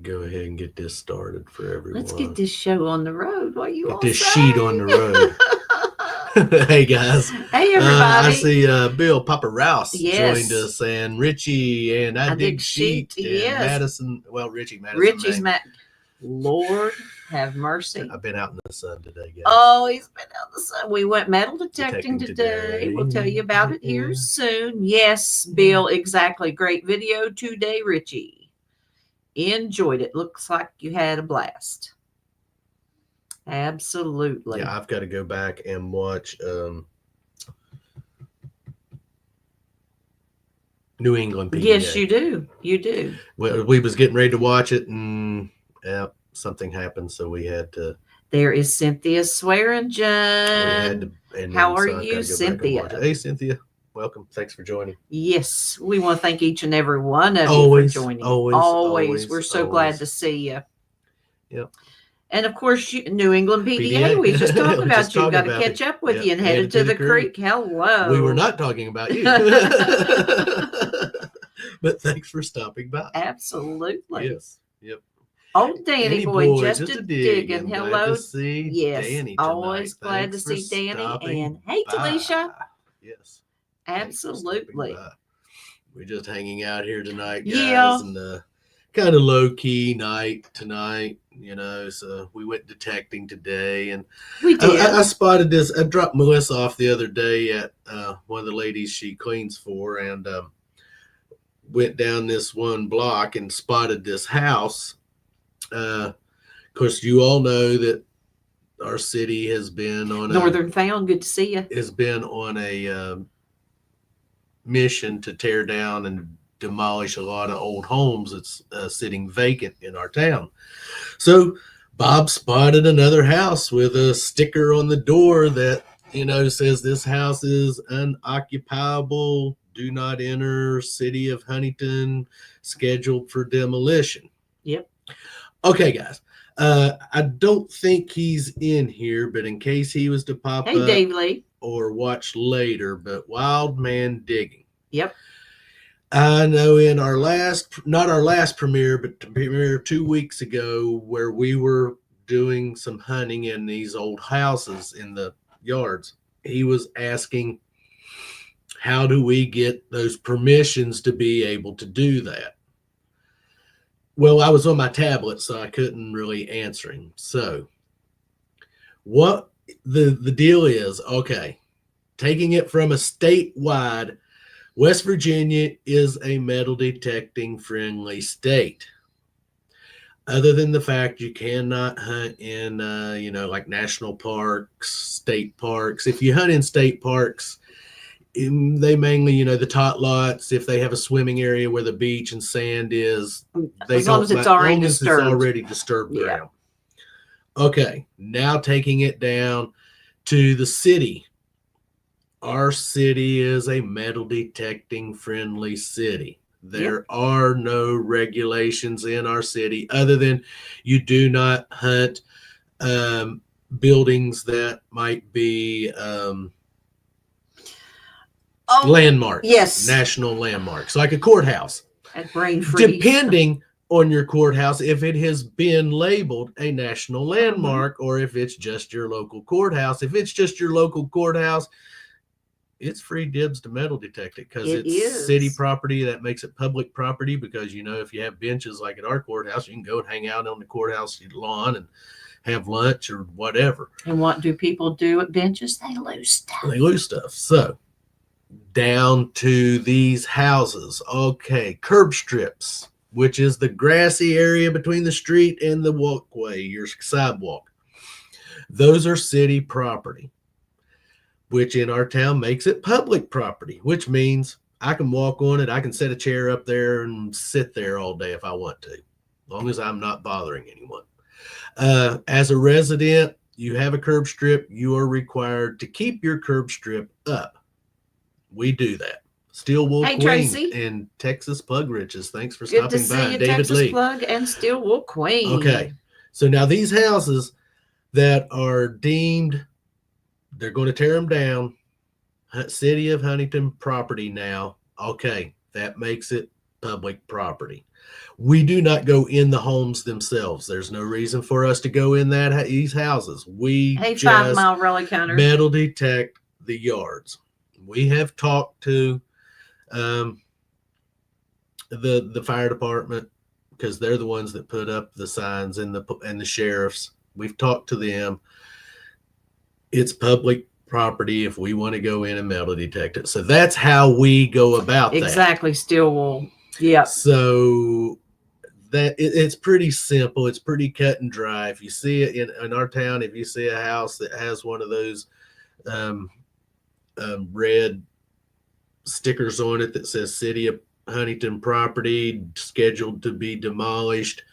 Go ahead and get this started for Let's get everyone. this show on the road. What you Get all this sheet on the road. say? Hey guys, Hey, I everybody. see Bill Papa Rouse joined Yes, us, and Richie, and I I dig dig sheep. sheet, and Yes, Madison. Well, Richie Madison Richie's May. Matt. Lord have mercy. I've been out in the sun today, guys. Oh, he's been out the sun. We went metal detecting Detecting today. today. We'll tell you about it here soon. Yes, Bill, exactly. Great video today, Richie. Enjoyed it. Looks like you had a blast. Absolutely. Yeah, I've got to go back and watch New England Yes, PDA. you do. You do. We was getting ready to watch it, and something happened, so we had to. There is Cynthia We had Swearingen. to, and How then are so I've got you, to go back and watch Cynthia? it. Hey, Cynthia, welcome. Thanks for joining. Yes, we want to thank each and every one of you for Always, joining. always, Always. We're always, so glad always. to see you. Yep. And of course, New England PDA, we just talked PDA. We just about you. talking Got to about me. catch up with Yep. you and headed Headed to to the the creek. creek. We were Hello. not talking about you, but thanks for stopping by. Absolutely. Yes. Yep. Old Danny Danny boy, boy, just just a a digging. digging. Glad to Hello. see Yes, Danny tonight. always glad to Thanks for see Danny. stopping And hey, by. Talisha. Yes. Thanks for stopping Absolutely. by. We're just hanging out here tonight, Yeah, guys, and kind of low key night tonight. So we went detecting today, and we did. I spotted this. I dropped Melissa off the other day at one of the ladies she cleans for, and went down this one block and spotted this house. Of course, you all know that our city Northern Found, good to see you. has been on a mission to tear down and demolish a lot of old homes that's sitting vacant in our town. So Bob spotted another house with a sticker on the door that says this house is unoccupiable. Do not enter. City of Huntington, scheduled for demolition. Yep. Okay, guys. I don't think he's in here, but in case he was to pop Hey, up Dave Lee. or watch later, but Wild Man Digging. Yep. I know in our not our last premiere, but the premiere 2 weeks ago, where we were doing some hunting in these old houses in the yards, he was asking, how do we get those permissions to be able to do that? Well, I was on my tablet, so I couldn't really answer him. So, what the deal is, okay, taking it from a statewide, West Virginia is a metal detecting friendly state. Other than the fact you cannot hunt in, like national parks, state parks. If you hunt in state parks, they mainly, the tot lots. If they have a swimming area where the beach and sand is, they As long don't. as it's As already long as it's disturbed. already disturbed Yeah. ground. Okay, now taking it down to the city. Our city is a metal detecting friendly city. There are no regulations in our city other than you do not hunt buildings that might be landmarks, yes. national landmarks, like a courthouse. At Brain Freeze. Depending on your courthouse, if it has been labeled a national landmark or if it's just your local courthouse. If it's just your local courthouse, it's free dibs to metal detect it because it's city property. That makes it public property because, if you have benches like at our courthouse, you can go and hang out on the courthouse lawn and have lunch or whatever. And what do people do at benches? They lose stuff. So down to these houses. Okay, curb strips, which is the grassy area between the street and the walkway, your sidewalk. Those are city property, which in our town makes it public property, which means I can walk on it. I can set a chair up there and sit there all day if I want to, as long as I'm not bothering anyone. As a resident, you have a curb strip. You are required to keep your curb strip up. We do that. Steel Wool Queen Tracy. and Texas Plug Riches. Thanks for Good to stopping see by. you, David Texas Lee. Plug and Steel Wool Queen. Okay. So now these houses that are deemed, they're going to tear them down. City of Huntington property now. Okay. That makes it public property. We do not go in the homes themselves. There's no reason for us to go in these houses. We Hey, 5 just Mile Rally Counter. metal detect the yards. We have talked to the fire department, because they're the ones that put up the signs, and the sheriffs. We've talked to them. It's public property if we want to go in and metal detect it. So that's how we go about that. Exactly. Still will. Yeah. So that it's pretty simple. It's pretty cut and dry. If you see it in our town, if you see a house that has one of those red stickers on it that says City of Huntington property scheduled to be demolished,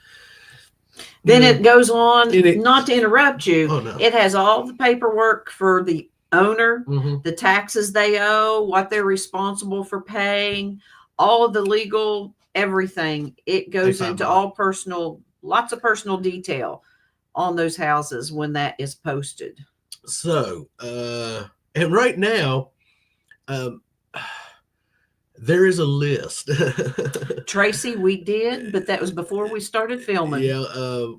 then it goes on, it, not to interrupt you. Oh, no. It has all the paperwork for the owner, Mhm. the taxes they owe, what they're responsible for paying, all of the legal, everything. It goes into all lots of personal detail on those houses when that is posted. So, and right now, there is a list. Tracy, we did, but that was before we started filming. Yeah,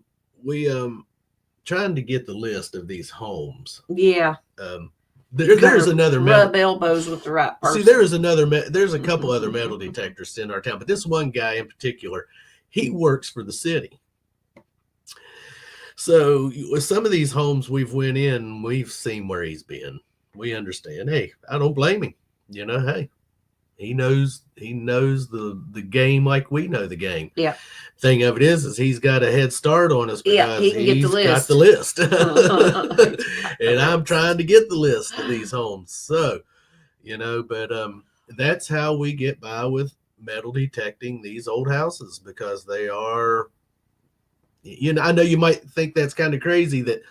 we trying to get the list of these homes. Yeah. There's another rub elbows with the right person. See, there's a couple other metal detectors in our town, but this one guy in particular, he works for the city. So with some of these homes we've went in, we've seen where he's been. We understand. Hey, I don't blame him. Hey, he knows the game like we know the game. Yeah. Thing of it is he's got a head start on us because he can get got the list. And I'm trying to get the list of these homes. So, but that's how we get by with metal detecting these old houses, because they are, I know you might think that's kind of crazy that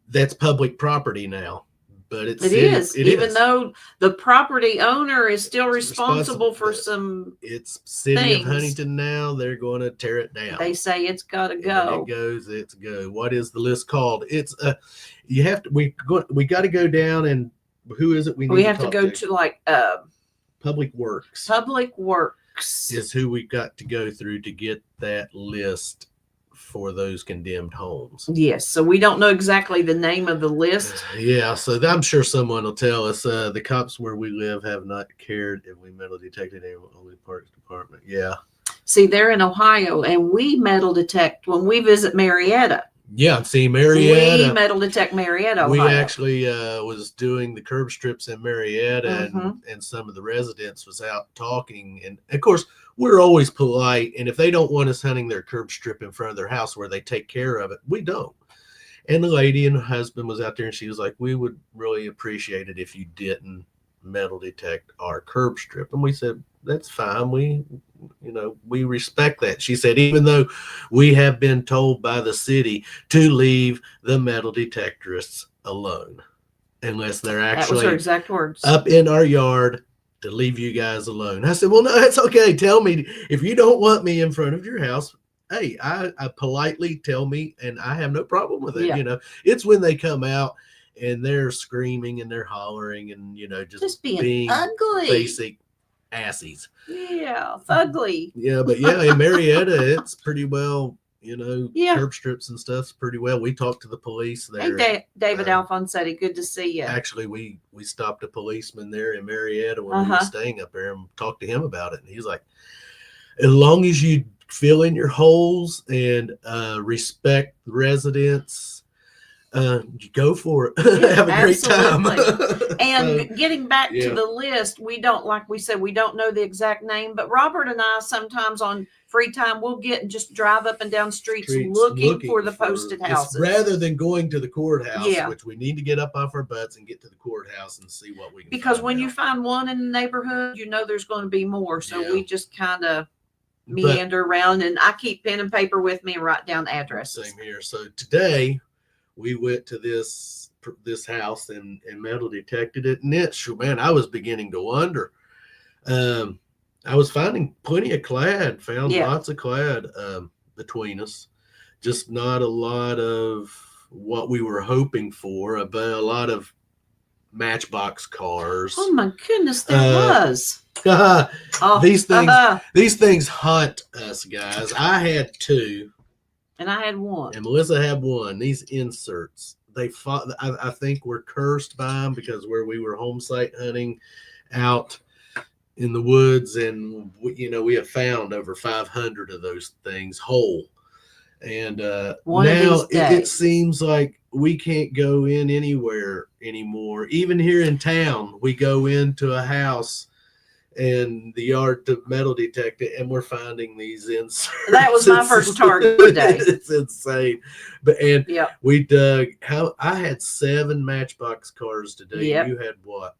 that's public property now. But it is, even though the property owner is still responsible for some. It's City of Huntington now. They're going to tear it down. They say it's got to go. It's go. What is the list called? It's we got to go down, and who is it? We have to go to like Public Works. Public Works is who we got to go through to get that list for those condemned homes. Yes, so we don't know exactly the name of the list. Yeah, so I'm sure someone will tell us. The cops where we live have not cared if we metal detected anyone, only Parks Department. Yeah. See, they're in Ohio, and we metal detect when we visit Marietta. Yeah, see, Marietta. We metal detect Marietta, Ohio. We actually was doing the curb strips in Marietta, and some of the residents was out talking. And, of course, we're always polite. And if they don't want us hunting their curb strip in front of their house where they take care of it, we don't. And the lady and her husband was out there, and she was like, we would really appreciate it if you didn't metal detect our curb strip. And we said, that's fine. We respect that. She said, even though we have been told by the city to leave the metal detectorists alone, unless they're actually, that was her exact words, up in our yard, to leave you guys alone. I said, well, no, that's okay. Tell me if you don't want me in front of your house. Hey, I politely tell me, and I have no problem with it. Yeah. It's when they come out and they're screaming and they're hollering and just being ugly, basic assies. Yeah, ugly. Yeah, but in Marietta, it's pretty well, Yeah. curb strips and stuff's pretty well. We talked to the police there. Hey, David Alfonsetti, good to see you. Actually, we stopped a policeman there in Marietta when we were staying up there and talked to him about it. And he's like, as long as you fill in your holes and respect the residents, go for it. Yeah, have a great time. And getting back to the list, we don't, like we said, we don't know the exact name, but Robert and I sometimes on free time we'll get and just drive up and down streets looking for the posted houses rather than going to the courthouse, which we need to get up off our butts and get to the courthouse and see what we can because when you find one in the neighborhood, there's going to be more. So we just kind of meander around, and I keep pen and paper with me and write down the addresses. Same here. So today we went to this house and metal detected it, and I was beginning to wonder. I was finding plenty of clad, found lots of clad between us, just not a lot of what we were hoping for, but a lot of Matchbox cars. Oh my goodness, there was. Oh, These things haunt us, guys. I had two, and I had one. and Melissa had one. These inserts, they fought. I think we're cursed by them because where we were home site hunting out in the woods, and we have found over 500 of those things whole. And now it seems like we can't go in anywhere anymore. Even here in town, we go into a house and the yard to metal detect it, and we're finding these inserts. That was my first target today. It's insane. We dug. I had 7 Matchbox cars today. Yep. You had what?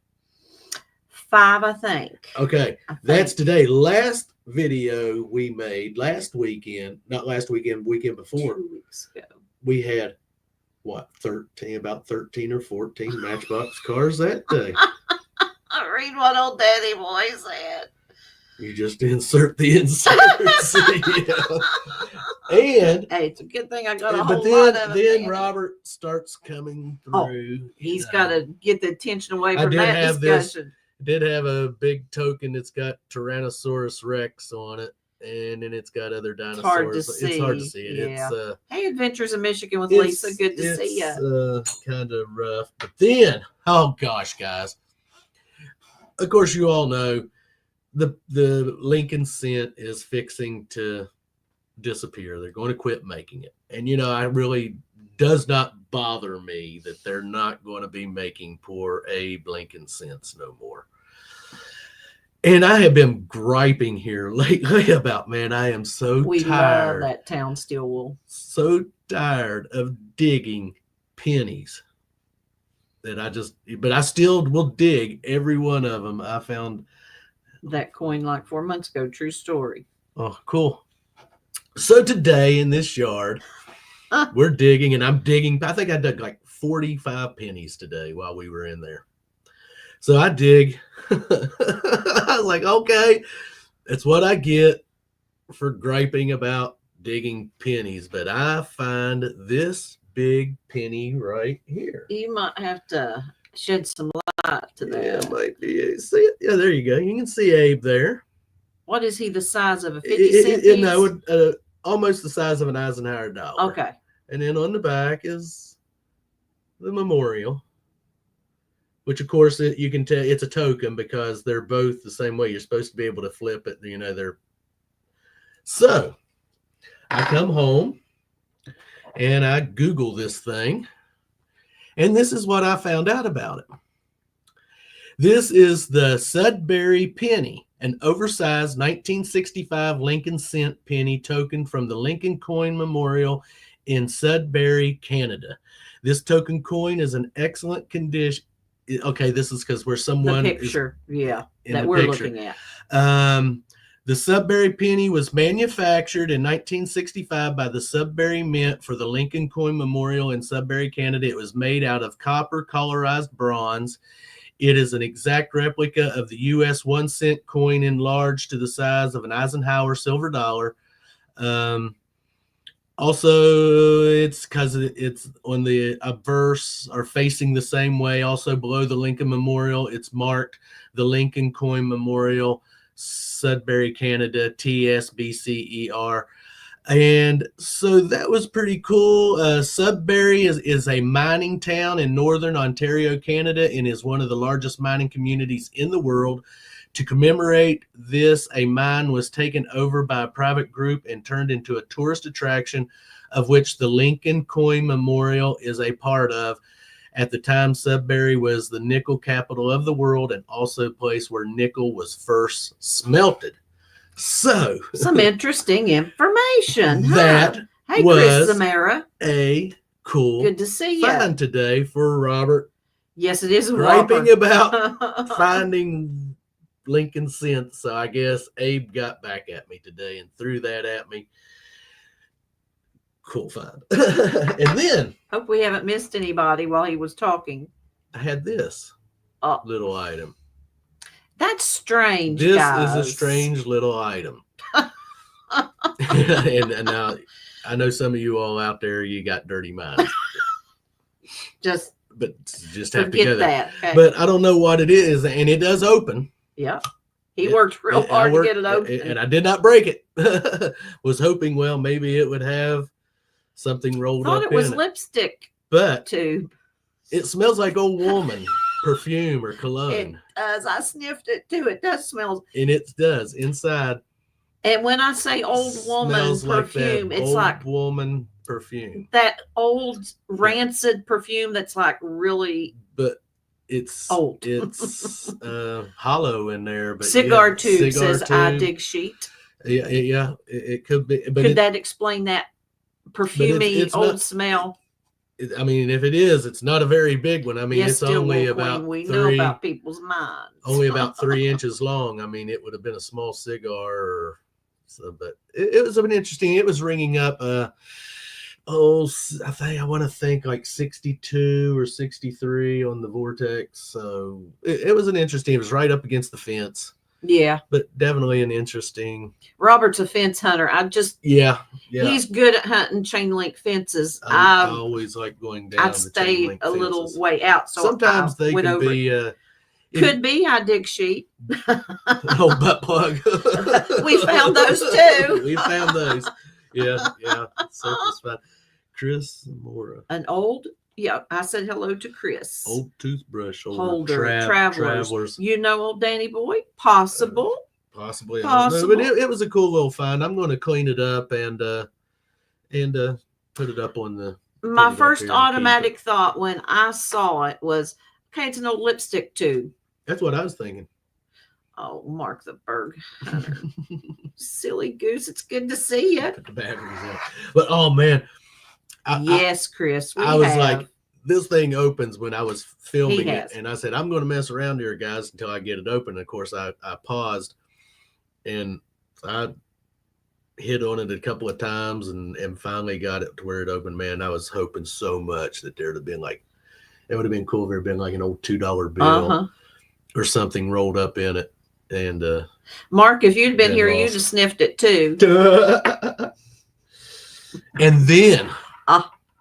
5, I think. Okay, that's today. Last video we made last weekend, not last weekend, weekend before. 2 weeks ago. We had what, about 13 or 14 Matchbox cars that day. Read what old Daddy Boy said. You just insert the inserts. And hey, it's a good thing I got a whole lot of it. Then Robert starts coming through. He's got to get the attention away from that discussion. Did have a big token that's got Tyrannosaurus Rex on it, and then it's got other dinosaurs. It's hard to see it. Yeah. Hey, Adventures in Michigan with Lisa. Good to see you. It's kind of rough. But then, oh gosh, guys. Of course, you all know the Lincoln Cent is fixing to disappear. They're going to quit making it. And, I really does not bother me that they're not going to be making poor Abe Lincoln Cents no more. And I have been griping here lately about, man, I am so tired. Love that town steel wool. So tired of digging pennies but I still will dig every one of them. I found that coin like 4 months ago. True story. Oh, cool. So today in this yard, we're digging, and I'm digging. I think I dug like 45 pennies today while we were in there. So I dig. I was like, okay, that's what I get for griping about digging pennies. But I find this big penny right here. You might have to shed some light to that. Yeah, might be. See it? Yeah, there you go. You can see Abe there. What is he the size of a 50-cent piece? No, almost the size of an Eisenhower dollar. Okay. And then on the back is the memorial, which of course you can tell it's a token because they're both the same way. You're supposed to be able to flip it. So I come home and I Google this thing, and this is what I found out about it. This is the Sudbury penny, an oversized 1965 Lincoln Cent penny token from the Lincoln Coin Memorial in Sudbury, Canada. This token coin is in excellent condition. Okay, this is because where someone the picture, that we're looking at. The Sudbury penny was manufactured in 1965 by the Sudbury Mint for the Lincoln Coin Memorial in Sudbury, Canada. It was made out of copper colorized bronze. It is an exact replica of the U.S. 1 cent coin enlarged to the size of an Eisenhower silver dollar. Also, it's because it's on the obverse or facing the same way. Also, below the Lincoln Memorial, it's marked the Lincoln Coin Memorial, Sudbury, Canada, TSBCER. And so that was pretty cool. Sudbury is a mining town in northern Ontario, Canada, and is one of the largest mining communities in the world. To commemorate this, a mine was taken over by a private group and turned into a tourist attraction, of which the Lincoln Coin Memorial is a part of. At the time, Sudbury was the nickel capital of the world and also a place where nickel was first smelted. So, some interesting information. That Hey, was Chris Samara. A cool Good to see you. find today for Robert. Yes, it is. Griping about finding Lincoln Cents. So I guess Abe got back at me today and threw that at me. Cool find. And then hope we haven't missed anybody while he was talking. I had this little item. That's strange. This guys. is a strange little item. and now I know some of you all out there, you got dirty minds. Just but just have to go Forget there. that. Okay. But I don't know what it is, and it does open. Yeah. He Yeah, worked real hard to get it and open. I did not break it. Was hoping, well, maybe it would have something rolled Thought up it was in it. lipstick But tube. it smells like old woman perfume or It cologne, does. I sniffed it too. It does smell. and it does inside. And when I say old woman Smells perfume, like that it's old like woman perfume. that old rancid perfume that's like really But it's old. It's hollow in there. But cigar yeah, tube cigar says I tube. dig sheet. Yeah, it could be. But Could that explain that perfumey it's old not- smell? I mean, if it is, it's not a very big one. I mean, Yes, it's still only will, about Queen. We know 3, about people's minds. only about 3 inches long. I mean, it would have been a small cigar. Or so, but it was an interesting. It was ringing up. I want to think like 62 or 63 on the Vortex. So it was an interesting. It was right up against the fence, Yeah. but definitely an interesting. Robert's a fence hunter. Yeah. He's good at hunting chain link fences. I always like going down. I'd the chain stayed link a little fences. way out. So Sometimes I they went can over it. be. Could be I dig sheet. Oh, butt plug. We found those too. We found those. Yeah. Surface fine. Chris Mora. An old, yeah, I said hello to Chris. Old toothbrush holder, travelers. You know old Danny Boy? Possible. Possibly. I don't know, but Possible. it was a cool little find. I'm going to clean it up and put it up on the. My up first here and keep automatic thought when I saw it was, okay, it's an old lipstick tube. That's what I was thinking. Oh, Mark the Berg Hunter. Silly goose. It's good to see you. Put the batteries in. But oh man. Yes, Chris. I was like, this thing opens when I was filming He it, has. and I said, I'm going to mess around here, guys, until I get it open. And of course, I paused, and I hit on it a couple of times, and finally got it to where it opened. Man, I was hoping so much that there'd have been like, it would have been cool if there had been like an old $2 bill or something rolled up in it. And Mark, if you'd been been here, lost. you'd have sniffed it too. And then.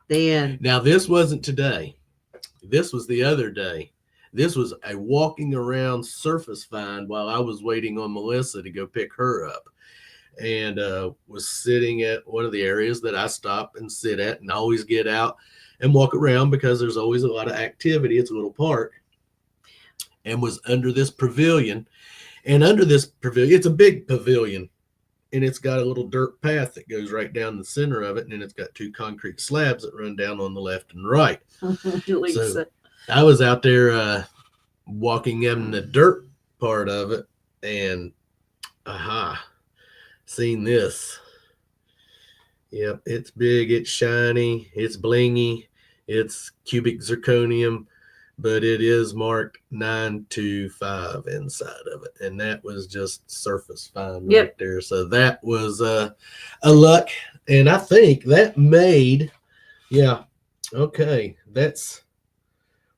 Then Now, this wasn't today. This was the other day. This was a walking around surface find while I was waiting on Melissa to go pick her up, and was sitting at one of the areas that I stop and sit at and always get out and walk around because there's always a lot of activity. It's a little park, and was under this pavilion. And under this pavilion, it's a big pavilion. And it's got a little dirt path that goes right down the center of it. And then it's got 2 concrete slabs that run down on the left and right. Lisa. So I was out there walking in the dirt part of it. And seen this. Yep, it's big, it's shiny, it's blingy, it's cubic zirconium, but it is marked 925 inside of it. And that was just surface find right there. So that was a luck. And I think that made, that's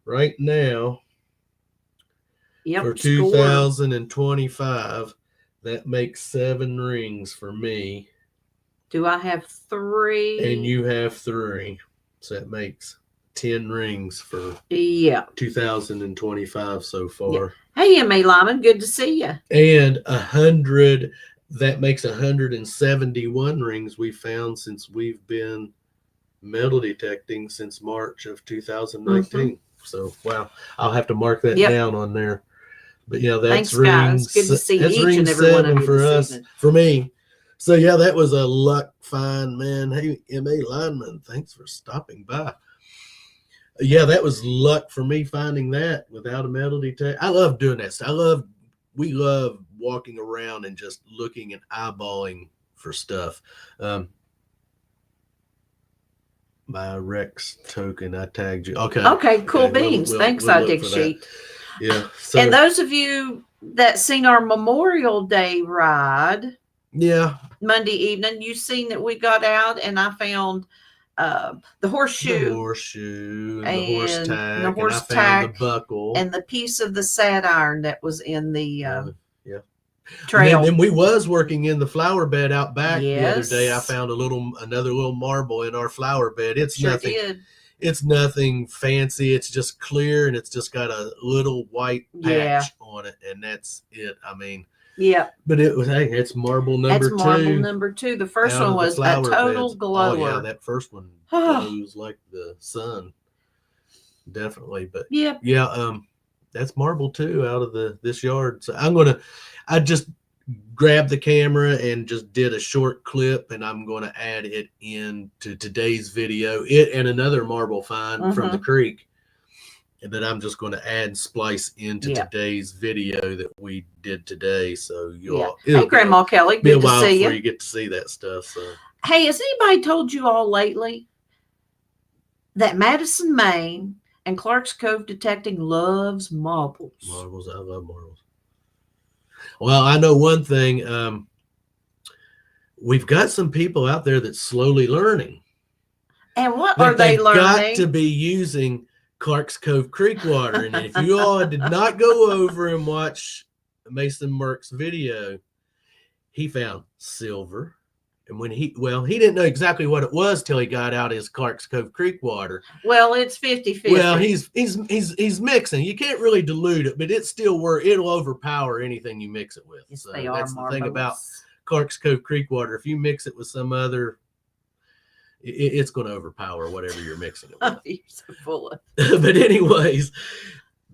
right now for 2025. That makes 7 rings for me. Do I have 3? And you have 3. So that makes 10 rings for 2025 so far. Hey, M.A. Lyman, good to see you. And 100, that makes 171 rings we found since we've been metal detecting since March of 2019. So, wow, I'll have to mark that down on there. But yeah, that's Thanks, guys. Good to see each and every one of you for this us, evening. for me. So yeah, that was a luck find, man. Hey, M.A. Lineman, thanks for stopping by. Yeah, that was luck for me finding that without a metal detector. I love doing that stuff. We love walking around and just looking and eyeballing for stuff. My Rex token, I tagged you. Okay, cool beans. Thanks, I dig sheet. Yeah. So, and those of you that seen our Memorial Day ride, Monday evening, you seen that we got out and I found the horseshoe, the horse tack, and I found the buckle, and the piece of the sad iron that was in the trail. And then we was working in the flower bed out back the other Yes. day. I found another little marble in our flower bed. It's Sure nothing. did. it's nothing fancy. It's just clear, and it's just got a little white patch on it, and that's it. I mean, yeah. but it was, hey, it's marble number That's marble two. number 2. The first out one of the was a flower total beds. glower. Oh yeah, that first one glows like the sun. Definitely, but Yep. yeah, that's marble too out of this yard. So I just grabbed the camera and just did a short clip, and I'm gonna add it into today's video. It and another marble find from the creek that I'm just going to add and splice into today's video that we did today. So you'll hey, Grandma Kelly, be a good to while see before you. you get to see that stuff. So hey, has anybody told you all lately that Madison, Maine, and Clark's Cove Detecting loves marbles? Marbles, I love marbles. Well, I know one thing. We've got some people out there that's slowly learning. And what are they learning? Got to be using Clark's Cove Creek water. And if you all did not go over and watch Mason Merck's video, he found silver. And when he didn't know exactly what it was till he got out his Clark's Cove Creek water. Well, it's 50-50. Well, he's mixing. You can't really dilute it, but it's still it'll overpower anything you mix it with. Yes, so they are that's marvelous. The thing about Clark's Cove Creek water. If you mix it with some other, it's going to overpower whatever you're mixing it with. You're so full of. But anyways,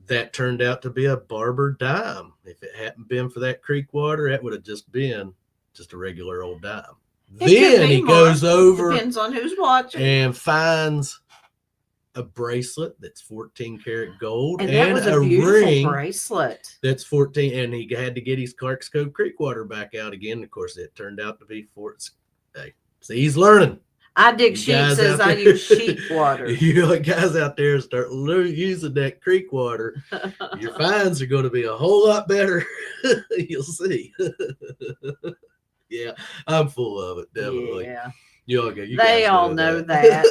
that turned out to be a Barber dime. If it hadn't been for that creek water, that would have just been a regular old dime. Then he goes over, depends on who's watching, and finds a bracelet that's 14 karat gold and that was a ring bracelet that's 14. And he had to get his Clark's Cove Creek water back out again. Of course, it turned out to be hey, see, he's learning. I dig sheep says I use sheep water. You guys out there start using that creek water, your finds are going to be a whole lot better. You'll see. Yeah, I'm full of it, definitely. Yeah. They all know that.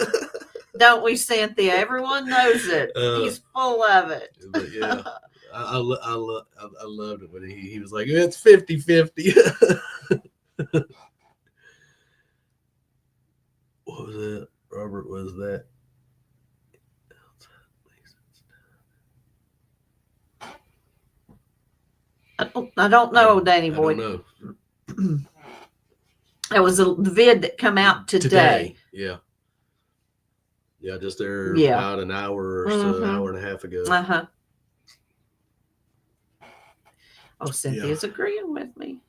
Don't we, Cynthia? Everyone knows it. He's full of it. But yeah, I loved it when he was like, it's 50-50. What was that? Robert, was that? I don't know, Danny Boy. I don't know. It was the vid that come out today. Yeah. Yeah, just there about an hour or so, an hour and a half ago. Uh-huh. Oh, Cynthia's agreeing with me.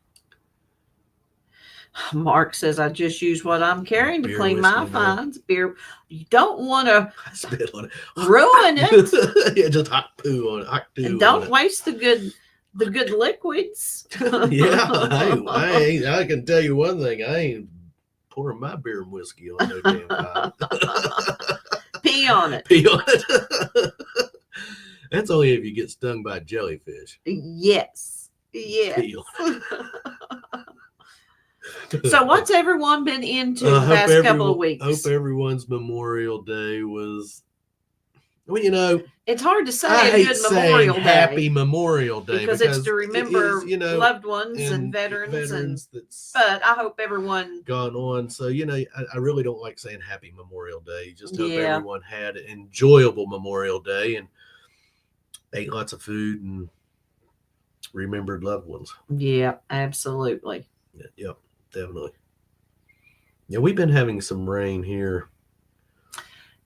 Mark says, I just use what I'm carrying to clean my finds. Beer. You don't want to ruin it. Yeah, just hot poo on it. Hot poo and don't waste the good liquids. Yeah, I can tell you one thing. I ain't pouring my beer and whiskey on no damn fire. Pee on it. Pee on it. That's only if you get stung by jellyfish. Yes. So what's everyone been into the past couple of weeks? I hope everyone's Memorial Day was, well, it's hard to say a good Memorial Day. Happy Memorial Day because it's to remember loved ones and veterans but I hope everyone gone on. So, I really don't like saying Happy Memorial Day. Just hope everyone had an enjoyable Memorial Day and ate lots of food and remembered loved ones. Yeah, absolutely. Yep, definitely. Yeah, we've been having some rain here.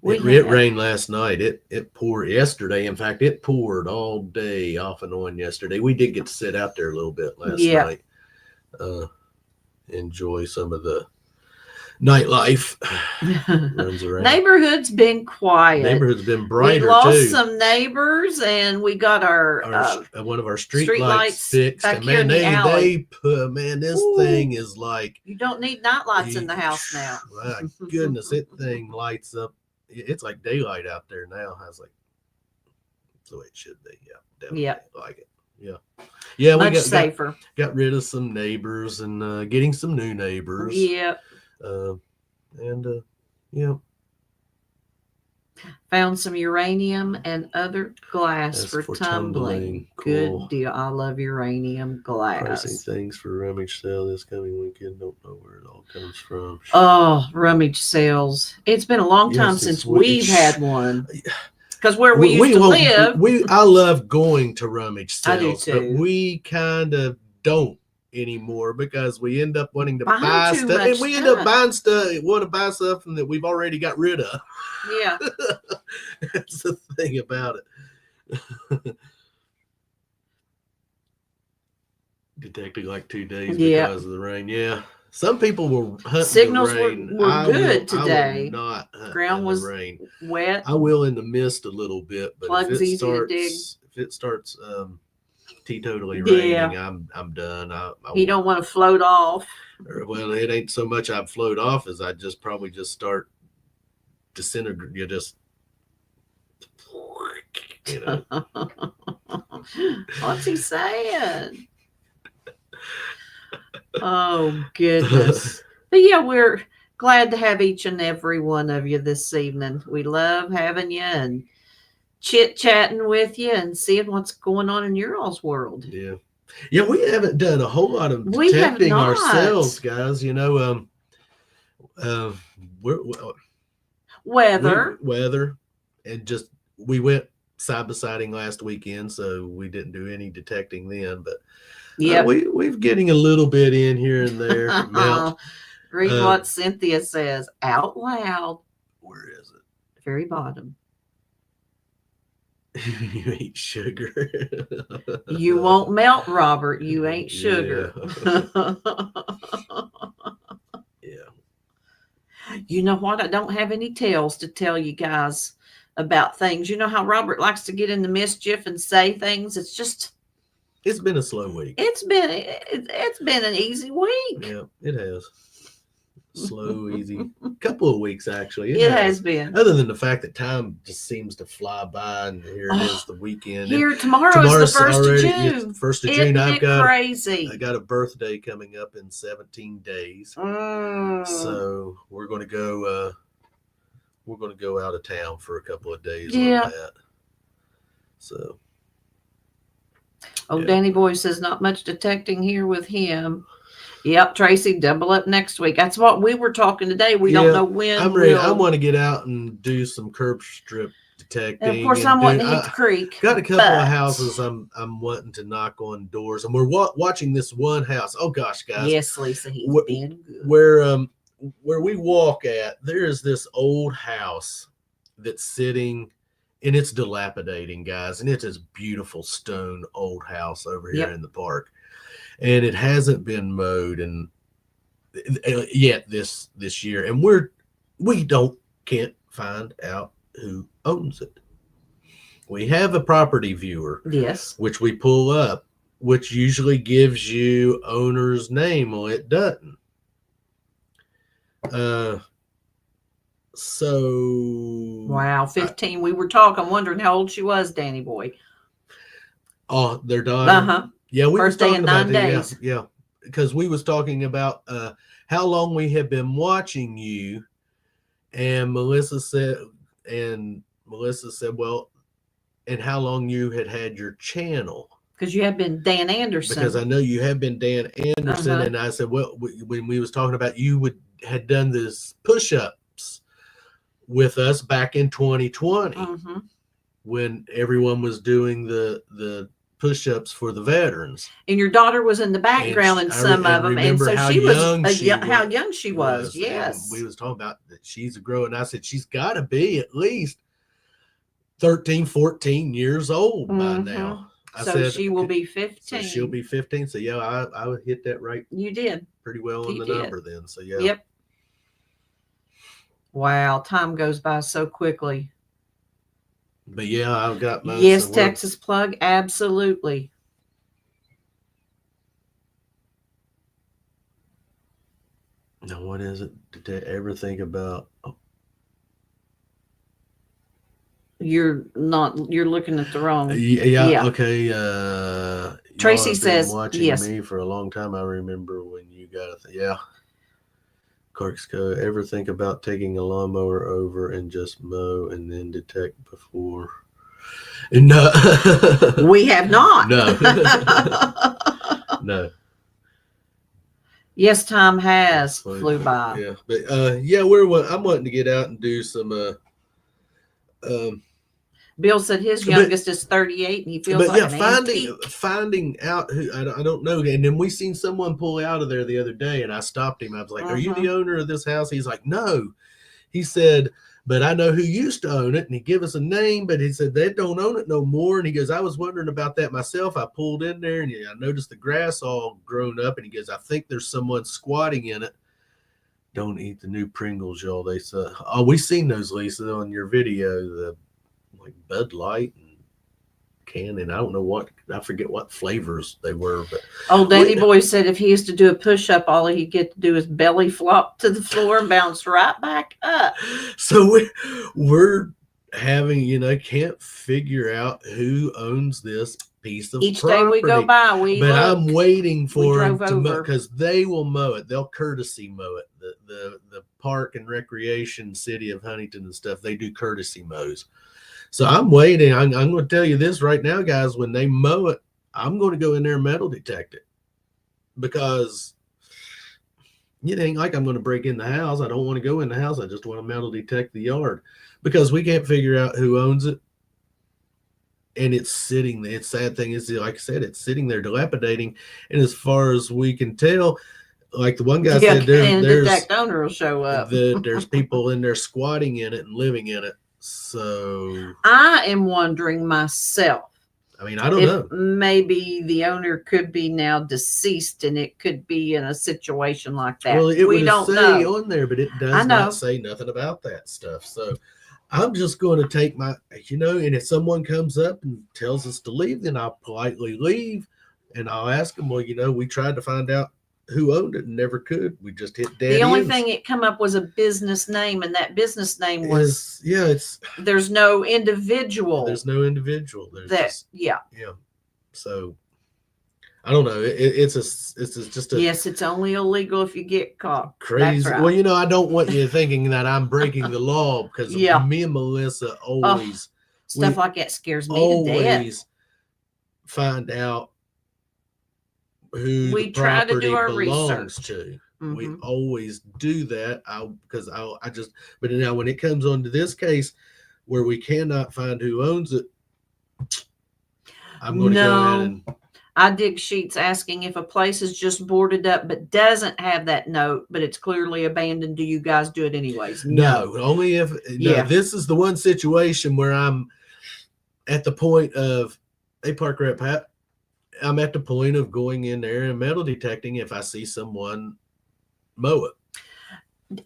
It rained last night. It poured yesterday. In fact, it poured all day off and on yesterday. We did get to sit out there a little bit last night. Enjoy some of the nightlife. Runs around. Neighborhood's been quiet. Neighborhood's been brighter. We lost some neighbors, and we got our one of our street lights fixed. Back and here man, this thing is like, you don't need night lights in the house now. My goodness, it thing lights up. It's like daylight out there now. I was like, that's the way it should be. Yeah, definitely like it. Yeah, much safer. Got rid of some neighbors and getting some new neighbors. Yeah. Found some uranium and other glass That's for for tumbling. tumbling. Cool. Good deal. I love uranium Pricing glass. things for rummage sale this coming weekend. Don't know where it all comes from. Oh, rummage sales. It's been a long time Yes, since it's we've had one. Because where we used to live, I love going to rummage I do sales, but too. we kind of don't anymore because we end up wanting to Buying buy too stuff, and much we end up stuff. buying stuff. Want to buy something that we've already got rid of. yeah. That's the thing about it. Detecting like 2 days Yeah. because of the rain. Yeah. Some people were hunting Signals the rain. were good I today. will not hunt Ground in was the rain. wet. I will in the mist a little bit, but Plug's easy to dig. if it starts teetotally Yeah. raining, I'm done. You don't want to float off. Well, it ain't so much I'd float off as I just probably just start disintegrate. You just, you know. What's he saying? Oh goodness. But yeah, we're glad to have each and every one of you this evening. We love having you and chit-chatting with you and seeing what's going on in your all's world. Yeah. Yeah, we haven't done a whole lot of We have detecting not. ourselves, guys. You know, weather, and just we went side by siding last weekend, so we didn't do any detecting then. But yeah, we've getting a little bit in here and there. Read what Cynthia says out loud. Where is it? Very bottom. You ain't sugar. You won't melt, Robert. You ain't sugar. Yeah. You know what? I don't have any tales to tell you guys about things. You know how Robert likes to get into mischief and say things. It's been a slow week. It's been an easy week. Yeah, it has. Slow, easy. Couple of weeks actually. It has been. Other than the fact that time just seems to fly by, and here it is, the weekend. Tomorrow is the 1st of June. 1st of June. Isn't it crazy? I got a birthday coming up in 17 days. So we're going to go. We're going to go out of town for a couple of days. Yeah. On that. So. Danny Boy says not much detecting here with him. Yep, Tracy, double up next week. That's what we were talking today. We don't know when. I'm ready. I want to get out and do some curb strip detecting. And of course, I'm wanting to hit the creek. Got a couple of houses I'm wanting to knock on doors, and we're watching this one house. Oh gosh, guys! Yes, Lisa, he's been good. Where we walk at, there is this old house that's sitting, and it's dilapidating, guys, and it's this beautiful stone old house over here in the park. And it hasn't been mowed and yet this year, and we can't find out who owns it. We have a property viewer, yes, which we pull up, which usually gives you owner's name. Well, it doesn't. So wow, 15. We were talking, wondering how old she was, Danny Boy. Oh, their daughter. Yeah, we first day in 9 days. Yeah, because we was talking about how long we have been watching you, and Melissa said, well, and how long you had your channel. Because you have been Dan Anderson. Because I know you have been Dan Anderson, and I said, well, when we was talking about you had done this push-ups with us back in 2020, when everyone was doing the push-ups for the veterans, and your daughter was in the background in some of them, and so she was how young she was. Yes, we was talking about that she's growing. I said she's got to be at least 13, 14 years old by now. I said she will be 15. So she'll be 15. So yeah, I would hit that right. You did pretty well on the number then. So yeah. Yep. Wow, time goes by so quickly. But yeah, I've got most. Yes, Texas Plug, absolutely. Now, what is it? Did they ever think about? Oh. You're looking at the wrong. Yeah. Okay. Tracy says watching yes. me for a long time. I remember when you got it. Yeah. Clark's Code. Ever think about taking a lawnmower over and just mow and then detect before? No. We have not. No. No. Yes, time has flew by. Yeah, but I'm wanting to get out and do some. Bill said his youngest is 38, and he feels like an antique. Finding out who I don't know, and then we seen someone pull out of there the other day, and I stopped him. I was like, "Are you the owner of this house?" He's like, "No." He said, "But I know who used to own it," and he gave us a name, but he said they don't own it no more. And he goes, "I was wondering about that myself. I pulled in there and I noticed the grass all grown up." And he goes, "I think there's someone squatting in it." Don't eat the new Pringles, y'all. They said, "Oh, we seen those, Lisa, on your video. The like Bud Light and Cannon. I don't know what, I forget what flavors they were, but Danny Boy said if he used to do a push-up, all he'd get to do is belly flop to the floor and bounce right back up. So we're having, can't figure out who owns this piece of Each property. day we go by, I'm waiting for them to mow, because they will mow it. They'll courtesy mow it. The park and recreation city of Huntington and stuff, they do courtesy mows. So I'm waiting. I'm going to tell you this right now, guys. When they mow it, I'm going to go in there and metal detect it, because it ain't like I'm going to break in the house. I don't want to go in the house. I just want to metal detect the yard, because we can't figure out who owns it. And it's sitting there. It's sad thing is, like I said, it's sitting there dilapidating. And as far as we can tell, like the one guy said, there's the owner will show up. There's people in there squatting in it and living in it. So I am wondering myself. I mean, I don't know. Maybe the owner could be now deceased, and it could be in a situation like that. Well, we don't say know on there, but it does not say nothing about that stuff. So I'm just going to take my, and if someone comes up and tells us to leave, then I'll politely leave, and I'll ask them, well, we tried to find out who owned it and never could. We just hit dead The only ends. thing it come up was a business name, and that business name was there's no individual. There's no individual. There's that yeah. So I don't know. It's just a yes. It's only illegal if you get caught. Crazy. Right. Well, I don't want you thinking that I'm breaking the law, because me and Melissa always stuff like that scares me to death. Always find out who we the try property to do our belongs research. to. Mm-hmm. We always do that. But now when it comes on to this case where we cannot find who owns it, I'm going to go ahead and. I dig sheets asking if a place is just boarded up but doesn't have that note, but it's clearly abandoned. Do you guys do it anyways? No, only if. No, this is the one situation where I'm at the point of, hey, Park Rep Pat, I'm at the point of going in there and metal detecting if I see someone mow it.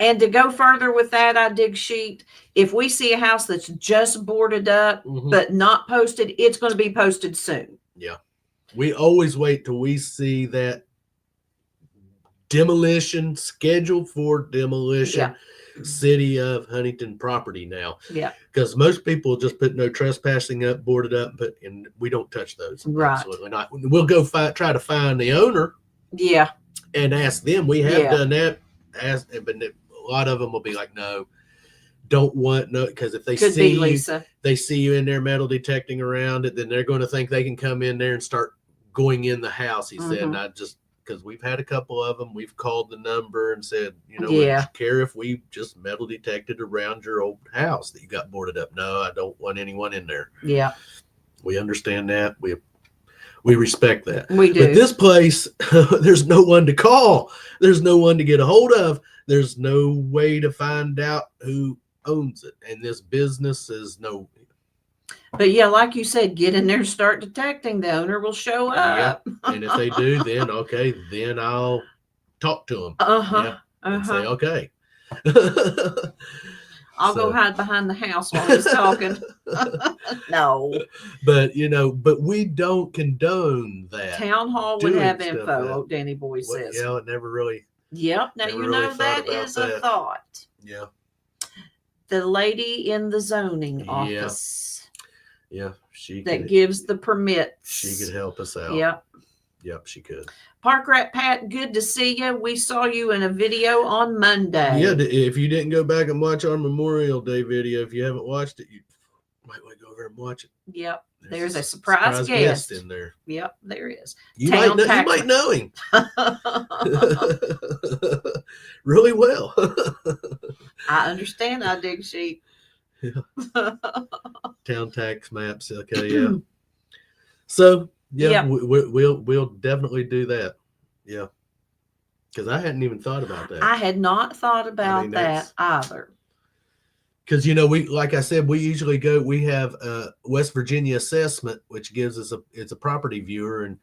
And to go further with that, I dig sheet, if we see a house that's just boarded up but not posted, it's going to be posted soon. Yeah. We always wait till we see that demolition, scheduled for demolition, city of Huntington property now. Yeah. Because most people just put no trespassing up, boarded up, and we don't touch those. Right. Absolutely not. We'll go try to find the owner. Yeah. And ask them. We have done that. But a lot of them will be like, no, don't want no, because if they see you in there metal detecting around it, then they're going to think they can come in there and start going in the house. He said, not just because we've had a couple of them. We've called the number and said, would you care if we just metal detected around your old house that you got boarded up? No, I don't want anyone in there. Yeah. We understand that. We respect that. We do. But this place, there's no one to call. There's no one to get a hold of. There's no way to find out who owns it. And this business is no. But yeah, like you said, get in there, start detecting. The owner will show up. And if they do, then okay, then I'll talk to them. And say, okay. I'll go hide behind the house while he's talking. No. But we don't condone that. Town hall would have info, Danny Boy says. Yeah, it never really. Yep. Now that is a thought. Yeah. The lady in the zoning office. Yeah. She gives the permits. She could help us out. Yep. Yep, she could. Park Rat Pat, good to see you. We saw you in a video on Monday. Yeah, if you didn't go back and watch our Memorial Day video, if you haven't watched it, you might want to go over and watch it. Yep. There's a surprise guest in there. Yep, there is. You might know him really well. I understand. I dig sheep. Yeah. Town tax maps. Okay, yeah. So yeah, we'll definitely do that. Yeah, because I hadn't even thought about that. I had not thought about that either. Because we, like I said, we usually go. We have West Virginia assessment, which gives us it's a property viewer, and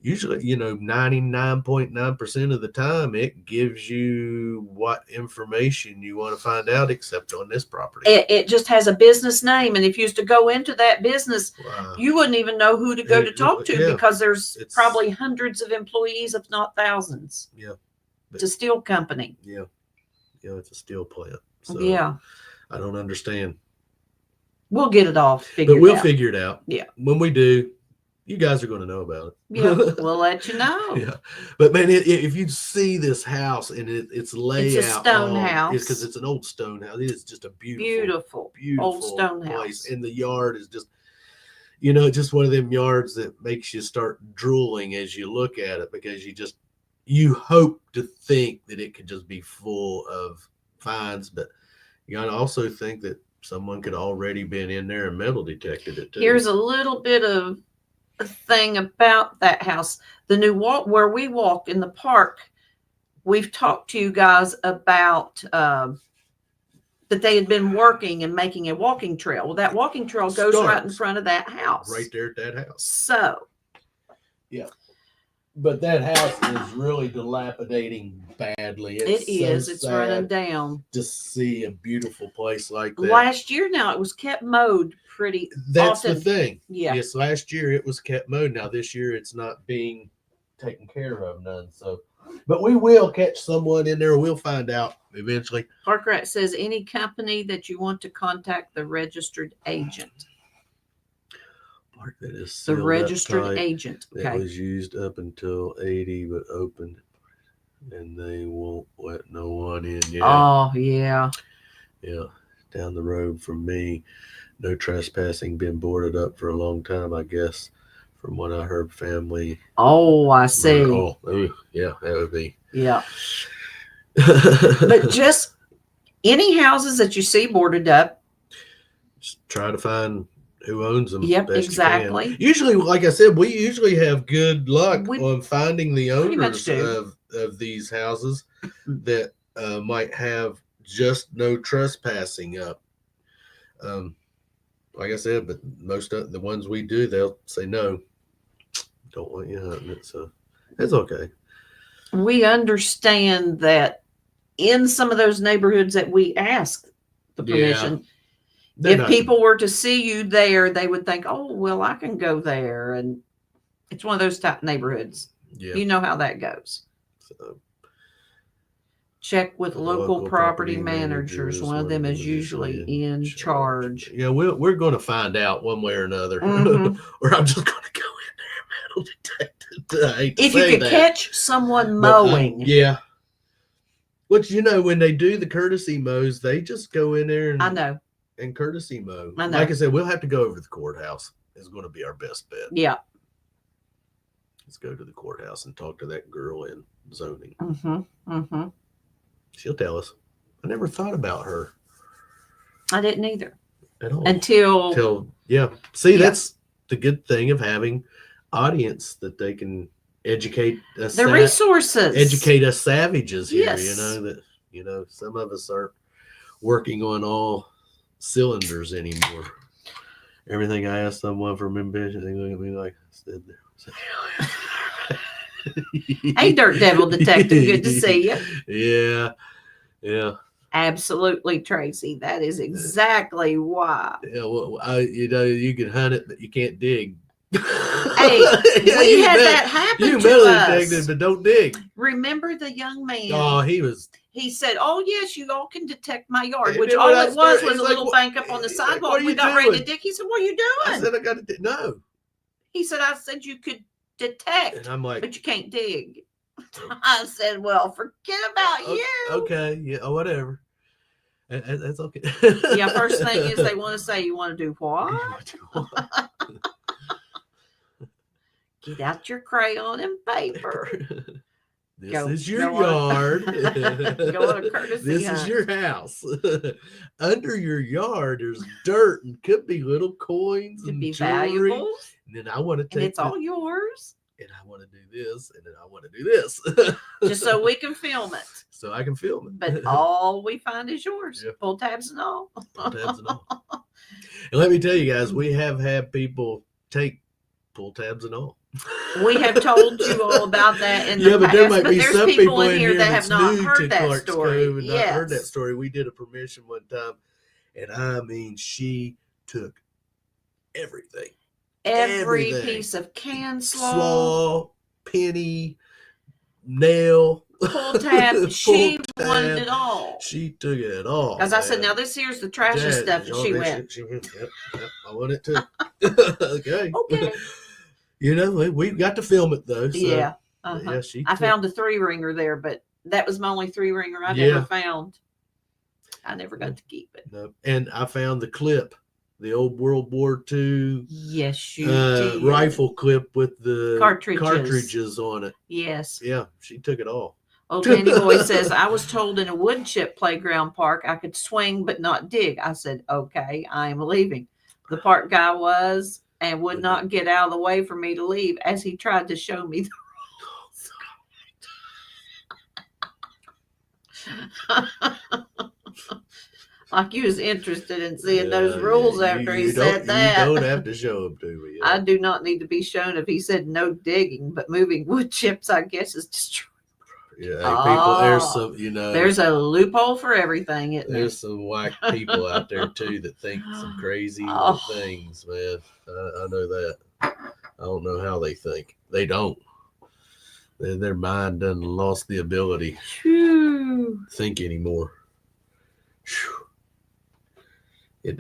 usually 99.9% of the time it gives you what information you want to find out, except on this property. It just has a business name, and if you used to go into that business, you wouldn't even know who to go to talk to because there's probably hundreds of employees, if not thousands. Yeah, it's a steel company. Yeah, it's a steel plant. So yeah. I don't understand. We'll get it all figured out. But we'll figure it out. Yeah. When we do, you guys are going to know about it. Yeah, we'll let you know. Yeah. But man, if you see this house and its layout, it's a stone house. Because it's an old stone house. It is just a beautiful old stone place. house. And the yard is just, just one of them yards that makes you start drooling as you look at it, because you hope to think that it could just be full of finds, but you got to also think that someone could already been in there and metal detected it too. Here's a little bit of a thing about that house. The new walk where we walk in the park, we've talked to you guys about that they had been working and making a walking trail. Well, that walking trail goes right in front of that house. Right there at that house. So. Yeah. But that house is really dilapidating badly. It's running down. To see a beautiful place like that. Last year now it was kept mowed pretty That's often. the thing. Yeah. Yes, last year it was kept mowed. Now this year it's not being taken care of none. So, but we will catch someone in there. We'll find out eventually. Park Rat says any company that you want to contact the registered agent. That is the registered agent. Okay. It was used up until 80, but opened, and they won't let no one in yet. Oh, yeah. Yeah. Down the road from me, no trespassing, been boarded up for a long time, I guess, from what I heard. Family. Oh, I see. Oh, yeah, that would be. Yeah. But just any houses that you see boarded up, just try to find who owns them. Yep, exactly. Usually, like I said, we usually have good luck on finding the owners of these houses that might have just no trespassing up. Like I said, but most of the ones we do, they'll say no, don't want you hunting it. So it's okay. We understand that in some of those neighborhoods that we ask the permission. Yeah. If people were to see you there, they would think, oh, well, I can go there. And it's one of those type neighborhoods. Yeah. You know how that goes. So, check with local property managers. One of them is usually in charge. Yeah, we're going to find out one way or another. Mm-hmm. Or I'm just going to go in there and metal detect it. If you could catch someone mowing. Yeah. Which, when they do the courtesy mows, they just go in there and. I know. And courtesy mode. Like I said, we'll have to go over to the courthouse. It's going to be our best bet. Yeah. Let's go to the courthouse and talk to that girl in zoning. Mm-hmm. Mm-hmm. She'll tell us. I never thought about her. I didn't either. At all. Until yeah. See, that's the good thing of having audience, that they can educate us. The resources. Educate us savages here. Yes. That some of us aren't working on all cylinders anymore. Everything I ask someone from ambition, they look at me like I stood there. Hey, Dirt Devil Detective, good to see you. Yeah. Absolutely, Tracy. That is exactly why. Yeah, well, you can hunt it, but you can't dig. Hey, we had that happen to us. You metal detected, but don't dig. Remember the young man? Oh, He said, oh, yes, you all can detect my yard, which all it was a little bank up on the sidewalk. We got ready to dig. He said, what are you doing? I said, I got to dig. No. He said, I said you could detect, And I'm like, but you can't dig. I said, well, forget about you. Okay, yeah, whatever. That's okay. Yeah, first thing is they want to say, you want to do what? Get out your crayon and paper. This is your yard. Go on a courtesy This hunt. is your house. Under your yard, there's dirt and could be little coins Could and be jewelry. valuables. And then I want to And take it's all yours. and I want to do this, and then I want to do this. Just so we can film it. So I can film it. But all we find is yours. Yep. Pull tabs and all. Pull tabs and all. And let me tell you guys, we have had people take pull tabs and all. We have told you all about that in the Yeah, but past, there might be there's some people in here that that's have not new heard to that Clark's story. Cove and not heard that Yes. story. We did a permission one time, and I mean, she took everything. Every Everything. piece of can slaw, Slaw, penny, nail, pull tab. She pull wanted tab. it all. She took it all. Because I said, man. now this here's the trashy Yeah, stuff. And she went, Yep, I want it too. Okay. okay. You know, we've got to film it though. So, Yeah. but Uh-huh. yeah, she I took- found a 3-ringer there, but that was my only 3-ringer I Yeah. never found. I never got to keep it. No, and I found the clip, the old World War II Yes, you did. rifle clip with the Cartridges. on it. Yes. Yeah, she took it all. Old Danny Boy says, I was told in a wood chip playground park I could swing but not dig. I said, okay, I am leaving. The park guy was and would not get out of the way for me to leave as he tried to show me the rules. Like he was interested in seeing those rules after he said that. You don't have to show them to me. I do not need to be shown if he said no digging, but moving wood chips, I guess, is destroyed. Yeah, hey, people, there's Oh, some, you know, There's a loophole for everything, isn't there? there's some whack people out there too that think some crazy Oh. things, man. I know that. I don't know how they think. They don't. Their mind done lost the ability Phew. to think anymore. Phew.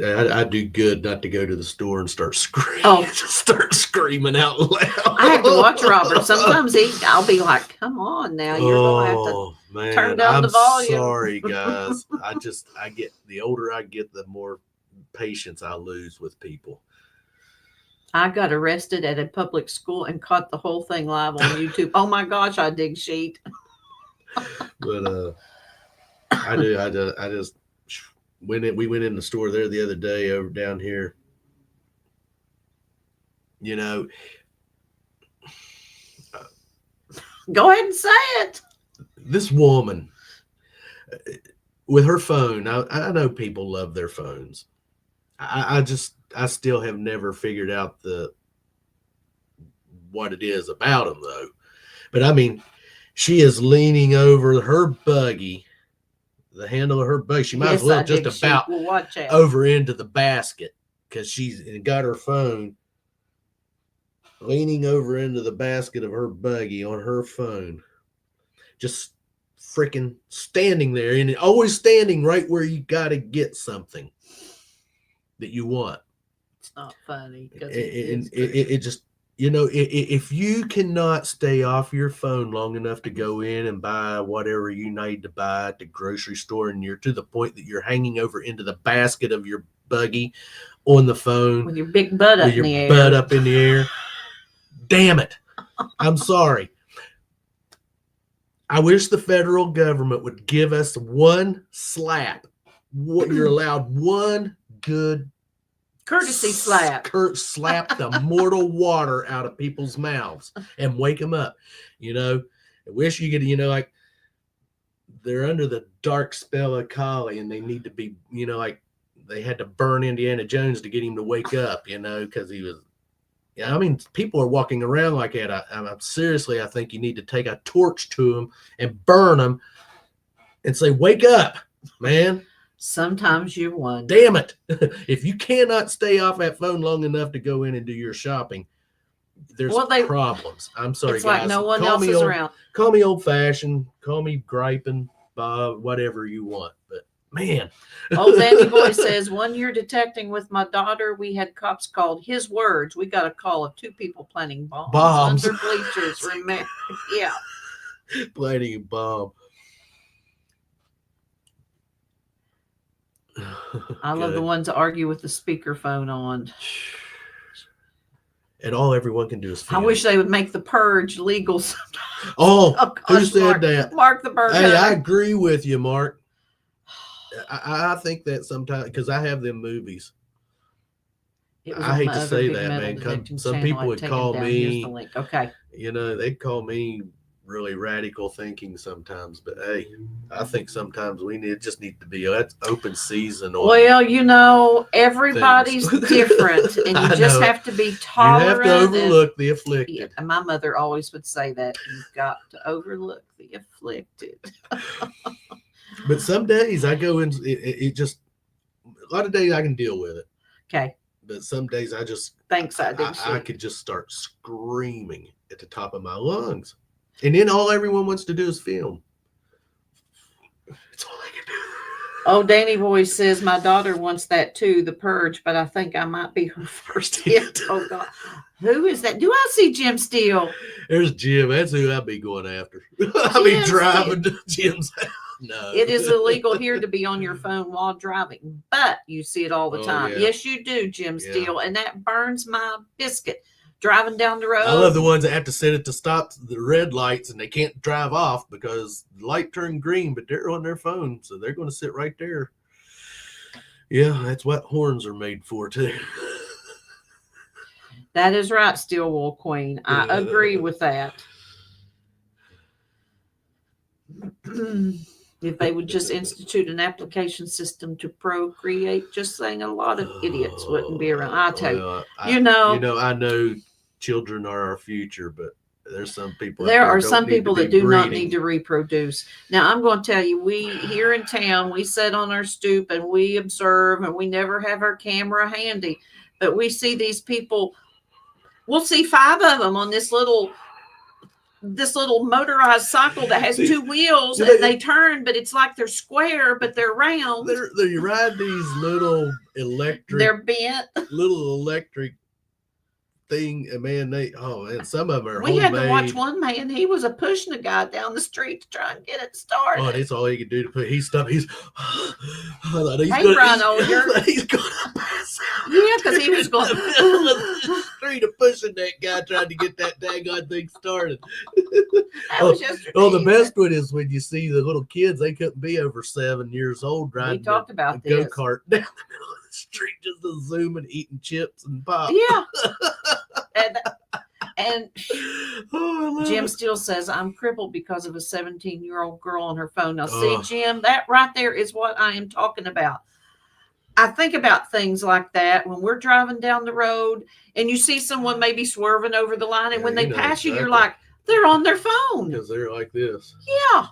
I do good not to go to the store and start screaming. Oh. Start screaming out loud. I have to watch Robert. Sometimes I'll be like, come on now, you're going to have to. Oh man, turn down I'm the volume. sorry, guys. I get the older I get, the more patience I lose with people. I got arrested at a public school and caught the whole thing live on YouTube. Oh my gosh, I dig sheet. But I just we went in the store there the other day over down here. You know, Go ahead and say it. this woman with her phone. I know people love their phones. I still have never figured out what it is about them though. But I mean, she is leaning over her buggy, the handle of her buggy. She might as well just about Well, watch out. over into the basket because she's got her phone leaning over into the basket of her buggy on her phone, just freaking standing there, and always standing right where you got to get something that you want. It's not funny. 'Cause It just, you know, if you cannot stay off your phone long enough to go in and buy whatever you need to buy at the grocery store, and you're to the point that you're hanging over into the basket of your buggy on the phone with your big butt up with in your the air. butt up in the air, damn it. I'm sorry. I wish the federal government would give us one slap. You're allowed one good Courtesy slap. slap the mortal water out of people's mouths and wake them up. You know, I wish you could, you know, like they're under the dark spell of Kali and they need to be, you know, like they had to burn Indiana Jones to get him to wake up, you know, because he was, yeah, I mean, people are walking around like that. Seriously, I think you need to take a torch to them and burn them and say, wake up, man. Sometimes you wonder. Damn it. If you cannot stay off that phone long enough to go in and do your shopping, there's problems. I'm sorry, it's guys. like no one else is around. Call me old fashioned, call me griping, Bob, whatever you want. But Man. Old Danny Boy says, 1 year detecting with my daughter, we had cops called. His words, we got a call of 2 people planting bombs. Under bleachers. Remember? Yeah. Planting a bomb. I love the ones that argue with the speakerphone on. And all everyone can do is film. I wish they would make the purge legal sometimes. Oh, gosh, who said Mark, that? Mark the Bird. Hey, I agree with you, Mark. I think that sometimes, because I have them movies. I hate to say that, man. Some people would call me, okay. You know, they'd call me really radical thinking sometimes, but hey, I think sometimes just need to be open season. Well, you know, everybody's different, and you just have to be tolerant. You have to overlook the afflicted. Yeah, and my mother always would say that you've got to overlook the afflicted. But some days I go in, it just, a lot of days I can deal with it. Okay. But some days I could just start screaming at the top of my lungs. And then all everyone wants to do is film. It's all I can do. Oh, Danny Boy says, my daughter wants that too, the purge, but I think I might be her first hit. Oh, God. Who is that? Do I see Jim Steele? There's Jim. That's who I'd be going after. I'll be driving to Jim's house. No. It is illegal here to be on your phone while driving, but you see it all the time. Yeah. Yes, you do, Jim Steele, and that burns my biscuit. Driving down the road. I love the ones that have to sit at the red lights and they can't drive off because the light turned green, but they're on their phone, so they're going to sit right there. Yeah, that's what horns are made for, too. That is right, Steelwool Queen. I agree with that. If they would just institute an application system to procreate, just saying, a lot of idiots wouldn't be around. I tell you, I know children are our future, but there's some people. There are some people that do not need to reproduce. Now, I'm going to tell you, we here in town, we sit on our stoop and we observe, and we never have our camera handy, but we see these people. We'll see 5 of them on this little motorized cycle that has 2 wheels, and they turn, but it's like they're square, but they're round. They ride these little electric. They're bent. Little electric thing, and man, some of them are. We had to watch one man. He was pushing a guy down the street to try and get it started. Oh, that's all he could do to put. He's stopped. He's run over. He's going to pass out. Yeah, because he was going the street of pushing that guy, trying to get that daggone thing started. The best one is when you see the little kids. They couldn't be over 7 years old riding. We talked about a go-kart down the middle of the street, just zooming, eating chips and pop. Yeah. And Jim Steele says, I'm crippled because of a 17-year-old girl on her phone. Now, see, Jim, that right there is what I am talking about. I think about things like that when we're driving down the road and you see someone maybe swerving over the line, and when they pass you, you're like, they're on their phone. Because they're like this. Yeah.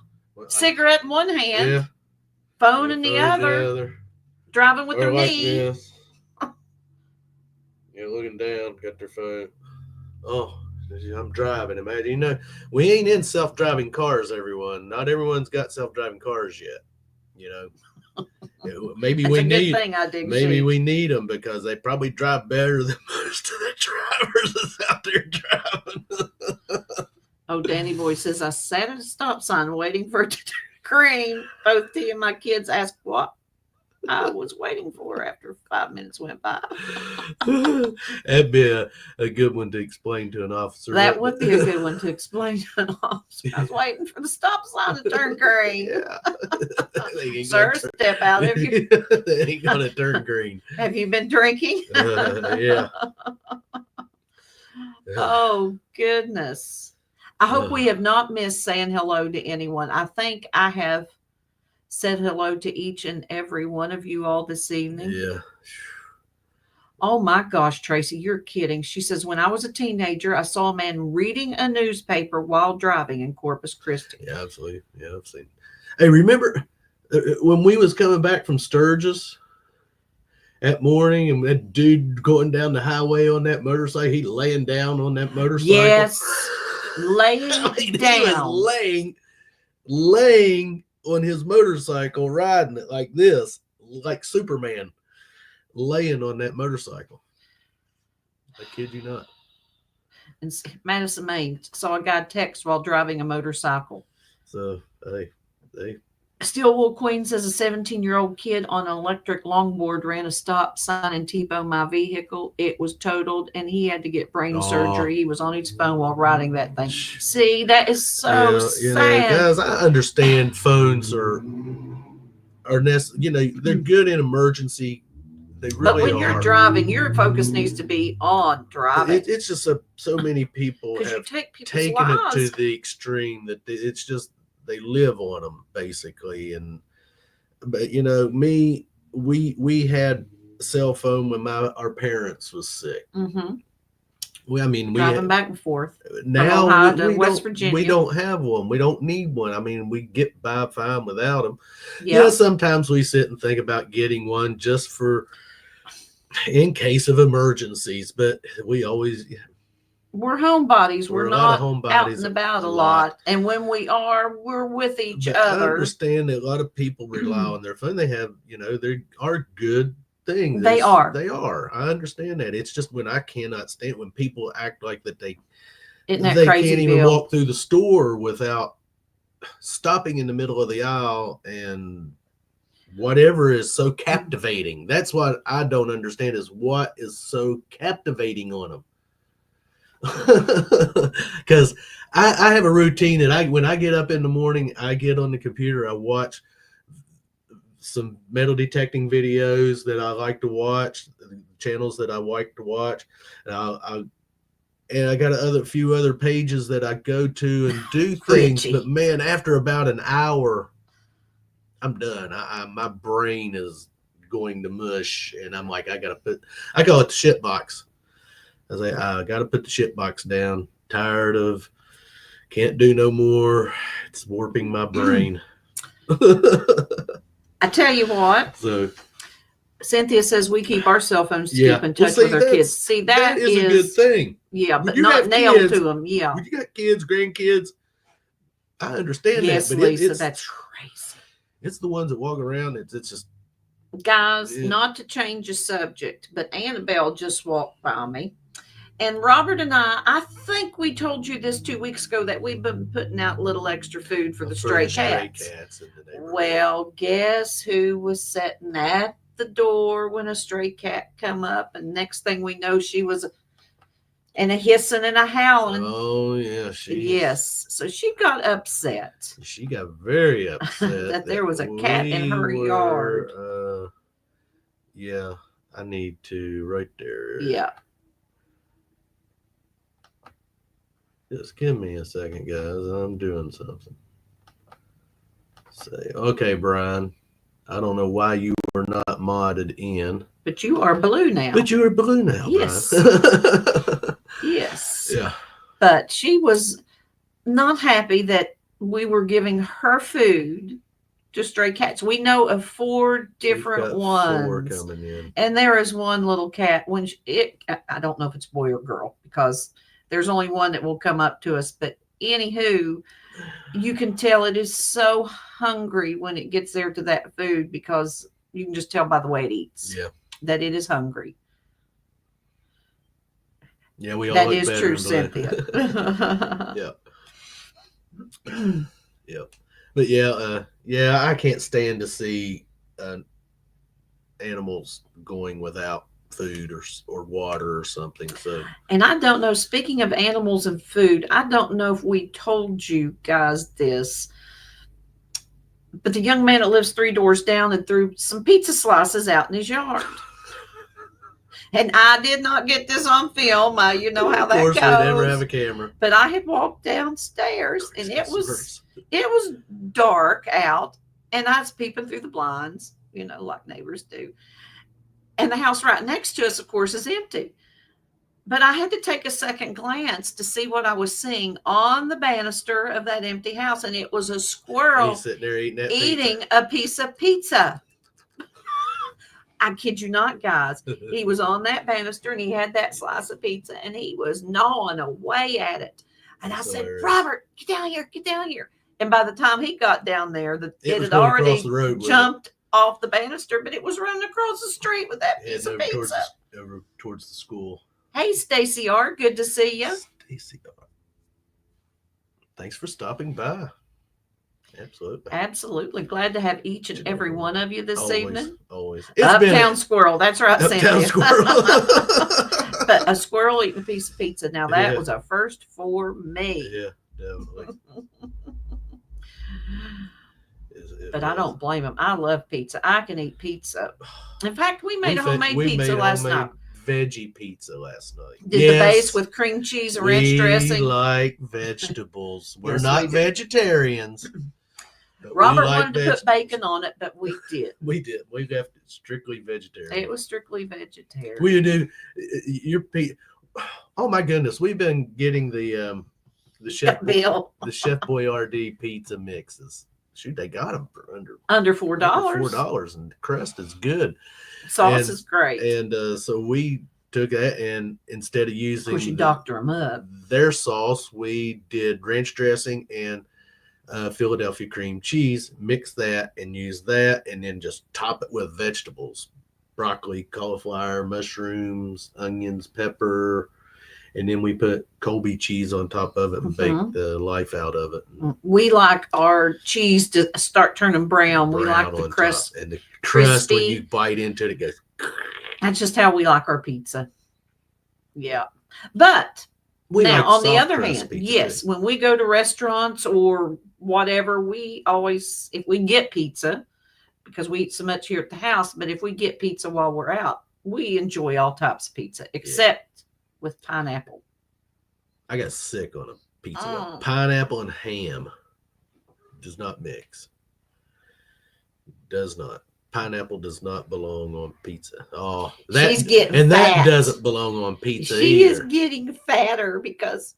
Cigarette in one hand, phone in the other, driving with their knee. This. You're looking down, got their phone. Oh, I'm driving. Imagine, we ain't in self-driving cars, everyone. Not everyone's got self-driving cars yet. Maybe we need them because they probably drive better than most of the drivers that's out there driving. Oh, Danny Boy says, I sat at a stop sign waiting for it to turn green. Both T and my kids asked what I was waiting for after 5 minutes went by. That'd be a good one to explain to an officer. That would be a good one to explain to an officer. I was waiting for the stop sign to turn green. Sir, step out of you. They ain't gonna turn green. Have you been drinking? Yeah. Oh, goodness. I hope we have not missed saying hello to anyone. I think I have said hello to each and every one of you all this evening. Yeah. Oh my gosh, Tracy, you're kidding. She says, when I was a teenager, I saw a man reading a newspaper while driving in Corpus Christi. Yeah, absolutely. Yeah, I've seen. Hey, remember when we was coming back from Sturgis that morning, and that dude going down the highway on that motorcycle, he laying down on that motorcycle? Yes, laying down. He was laying on his motorcycle riding it like this, like Superman, laying on that motorcycle. I kid you not. In Madison, Maine, saw a guy text while driving a motorcycle. So they Stillwell Queen says a 17-year-old kid on an electric longboard ran a stop sign and T-boned my vehicle. It was totaled and he had to get brain surgery. He was on his phone while riding that thing. See, that is so sad. Guys, I understand phones are they're good in emergency. They really but when you're driving, your focus needs to be on driving. It's just so many people have taken it to the extreme that it's just they live on them basically. But we had a cell phone when our parents was sick. Mm-hmm. Driving back and forth. Now Ohio to West Virginia. We don't have one. We don't need one. I mean, we get by fine without them. Yeah. Sometimes we sit and think about getting one just for in case of emergencies, but we're homebodies. We're not out and about a lot. And when we are, we're with each other. I understand that a lot of people rely on their phone. They have, they are good things. They are. I understand that. It's just when I cannot stand when people act like that they crazy can't even walk through the store without stopping in the middle of the aisle and whatever is so captivating. That's what I don't understand is what is so captivating on them. Because I have a routine that when I get up in the morning, I get on the computer, I watch some metal detecting videos that I like to watch, channels that I like to watch, and I got a few other pages that I go to and do things. But man, after about an hour, I'm done. My brain is going to mush, and I'm like, I call it the shit box. I was like, I got to put the shit box down. Tired of, can't do no more. It's warping my brain. I tell you what. So Cynthia says we keep our cell phones to keep in touch with our kids. See, that is a good thing. Yeah, but not nailed to them. Yeah. When you got kids, grandkids, I understand that. But Lisa, that's crazy. It's the ones that walk around. It's just. Guys, not to change the subject, but Annabelle just walked by me. And Robert and I think we told you this 2 weeks ago that we've been putting out little extra food for the stray cats. Well, guess who was sitting at the door when a stray cat come up? And next thing we know, she was and a hissing and a howling. Oh, yeah. Yes. So she got upset. She got very upset that there was a cat in her yard. Yeah, I need to right there. Yeah. Just give me a second, guys. I'm doing something. Say, okay, Brian. I don't know why you were not modded in. But you are blue now. Yes. Brian. Yes. Yeah. But she was not happy that we were giving her food to stray cats. We know of 4 different ones. 4 coming in. And there is one little cat. I don't know if it's boy or girl because there's only one that will come up to us. But anywho, you can tell it is so hungry when it gets there to that food because you can just tell by the way it eats that it is hungry. Yeah, we all that look is better true, Cynthia. Yep. But yeah, I can't stand to see animals going without food or water or something. So, and I don't know, speaking of animals and food, I don't know if we told you guys this, but the young man that lives 3 doors down and threw some pizza slices out in his yard. And I did not get this on film. You know how that goes. Of course, we never have a camera. But I had walked downstairs and it was dark out, and I was peeping through the blinds, like neighbors do. And the house right next to us, of course, is empty. But I had to take a second glance to see what I was seeing on the banister of that empty house, and it was a squirrel sitting there eating a piece of pizza. I kid you not, guys. He was on that banister, and he had that slice of pizza, and he was gnawing away at it. And I said, Robert, get down here. And by the time he got down there, it was had going already across the road with it. jumped off the banister, but it was running across the street with that piece of Heading pizza. over towards the school. Hey, Stacy R., good to see you. Stacy R. Thanks for stopping by. Absolutely. Absolutely. Glad to have each and every one of you this evening. Always. Uptown Squirrel. That's right, Uptown Cynthia. Squirrel. But a squirrel eating a piece of pizza. Now, that Yeah. was a first for me. Yeah, definitely. But I don't blame him. I love pizza. I can eat pizza. In fact, we made homemade pizza last night. Veggie pizza last night. Did the base with cream cheese and ranch dressing. We like vegetables. We're Yes, not we do. vegetarians. but Robert we like wanted to put vegetables. bacon on it, but we did. We did. We left it strictly vegetarian. It was strictly vegetarian. We do. Oh my goodness, we've been getting the chef Bill. the Chef Boyardee pizza mixes. Shoot, they got them for Under $4. $4, and the crust is good. Sauce is great. And so we took that, and instead of Of using course, you doctor them up. their sauce, we did ranch dressing and Philadelphia cream cheese. Mix that and use that, and then just top it with vegetables: broccoli, cauliflower, mushrooms, onions, pepper. And then we put Colby cheese on top of it and bake the life out of it. We like our cheese to start turning brown. We like the crust. And the crust, when crispy. you bite into it goes. That's just how we like our pizza. Yeah. But now, on the other hand, yes, when we go to restaurants or whatever, we always, if we get pizza, because we eat so much here at the house, but if we get pizza while we're out, we enjoy all types of pizza, except with pineapple. I got sick on a pizza. Mm. Pineapple and ham does not mix. Does not. Pineapple does not belong on pizza. Oh, She's getting and fat. that doesn't belong on pizza She either. is getting fatter because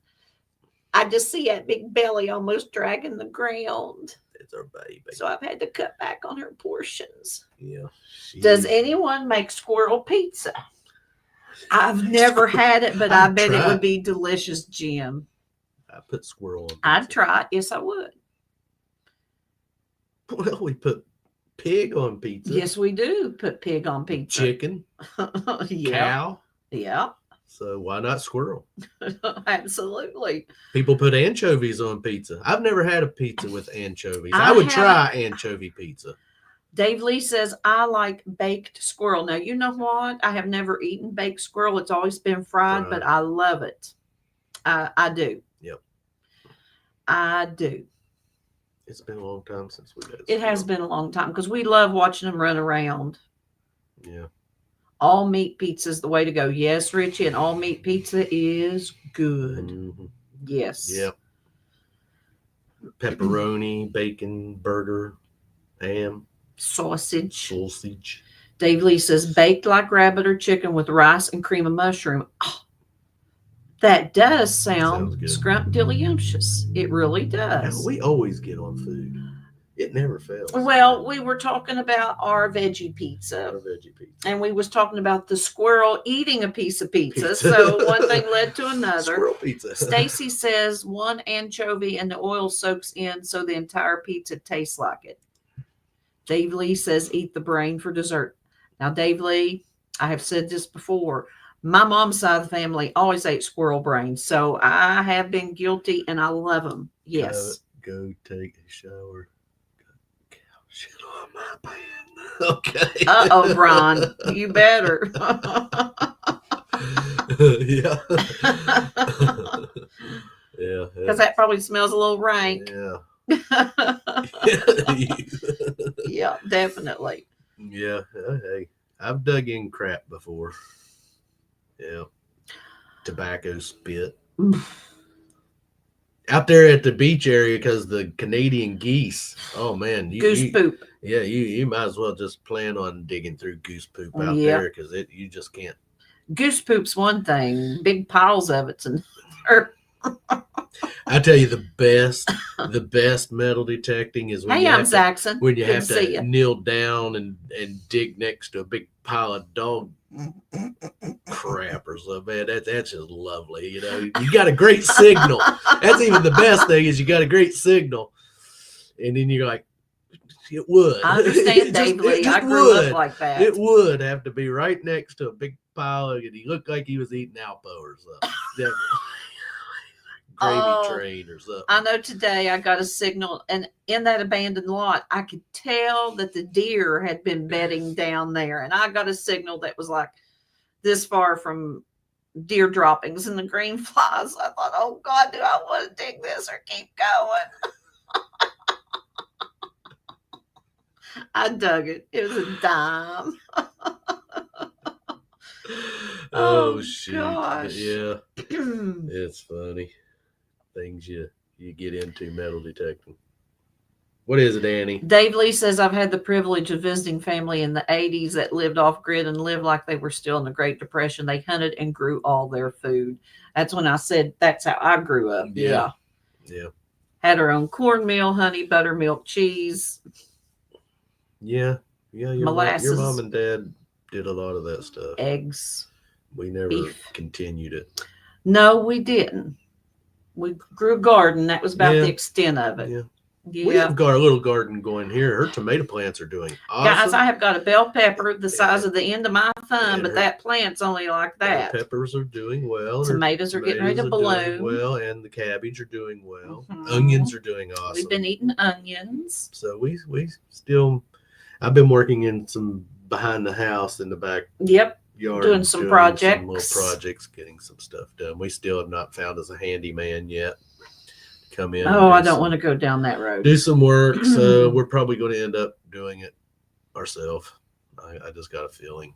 I just see that big belly almost dragging the ground. It's our baby. So I've had to cut back on her portions. Yeah. Does anyone make squirrel pizza? I've never had it, but I bet it would be delicious, Jim. I put squirrel on pizza. I'd try it. Yes, I would. Well, we put pig on pizza. Yes, we do put pig on pizza. Chicken, Yeah. cow. Yeah. So why not squirrel? Absolutely. People put anchovies on pizza. I've never had a pizza with anchovies. I I would haven't. try anchovy pizza. Dave Lee says, I like baked squirrel. Now, you know what? I have never eaten baked squirrel. It's always been fried, but I love it. I do. Yep. I do. It's been a long time since we had It has been a long time because we love watching them run around. Yeah. All meat pizza is the way to go. Yes, Richie, and all meat pizza is good. Mm-hmm. Yes. Yep. Pepperoni, bacon, burger, ham, Sausage. sausage. Dave Lee says, baked like rabbit or chicken with rice and cream of mushroom. Oh, that does sound good. scrumptious. It really does. We always get on food. It never fails. Well, we were talking about our veggie pizza. Our veggie pizza. And we was talking about the squirrel eating a piece of pizza. So one thing led to another. Squirrel pizza. Stacy says one anchovy and the oil soaks in so the entire pizza tastes like it. Dave Lee says eat the brain for dessert. Now, Dave Lee, I have said this before. My mom's side of the family always ate squirrel brains. So I have been guilty and I love them. Yes. Go take a shower. Cow shit on my pan. Okay. Uh-oh, Brian. You better. Yeah. Yeah. Because that probably smells a little rank. Yeah. Yeah, definitely. Yeah. Hey, I've dug in crap before. Yeah. Tobacco spit. Out there at the beach area, because the Canadian geese. Oh man, Goose poop. Yeah, you might as well just plan on digging through goose poop out there, because you just can't. Goose poop's one thing. Big piles of it's and I tell you, the best metal detecting is when hey, you I'm have Saxon. when you Good have see to ya. kneel down and dig next to a big pile of dog crap or something. Man, that's just lovely. You know, you got a great signal. That's even the best thing is you got a great signal. And then you're like, it would. I understand It Dave Lee. just I grew would. up like that. It would have to be right next to a big pile of it. He looked like he was eating Alpo or something. Gravy train or something. I know today I got a signal, and in that abandoned lot, I could tell that the deer had been bedding down there. And I got a signal that was like this far from deer droppings and the green flies. I thought, oh God, do I want to dig this or keep going? I dug it. It was a dime. Oh shoot. Gosh. Yeah. It's funny. Things you get into metal detecting. What is it, Annie? Dave Lee says, I've had the privilege of visiting family in the 80s that lived off grid and lived like they were still in the Great Depression. They hunted and grew all their food. That's when I said, that's how I grew up. Yeah. Had our own cornmeal, honey, buttermilk, cheese. Yeah. Your Molasses. mom and dad did a lot of that stuff. Eggs. We never beef. continued it. No, we didn't. We grew a garden. That was about the extent of it. Yeah. We have got a little garden going here. Her tomato plants are doing awesome. Guys, I have got a bell pepper the size of the end of my thumb, but that plant's only like that. Peppers are doing well. Tomatoes are getting ready to bloom. Well, and the cabbage are doing well. Mhm. Onions are doing awesome. We've been eating onions. So we still. I've been working in some behind the house in the back. Yep. Yard, doing some projects. Some little projects, getting some stuff done. We still have not found us a handyman yet. Come in. Oh, I don't want to go down that road. Do some work. So we're probably going to end up doing it ourselves. I just got a feeling.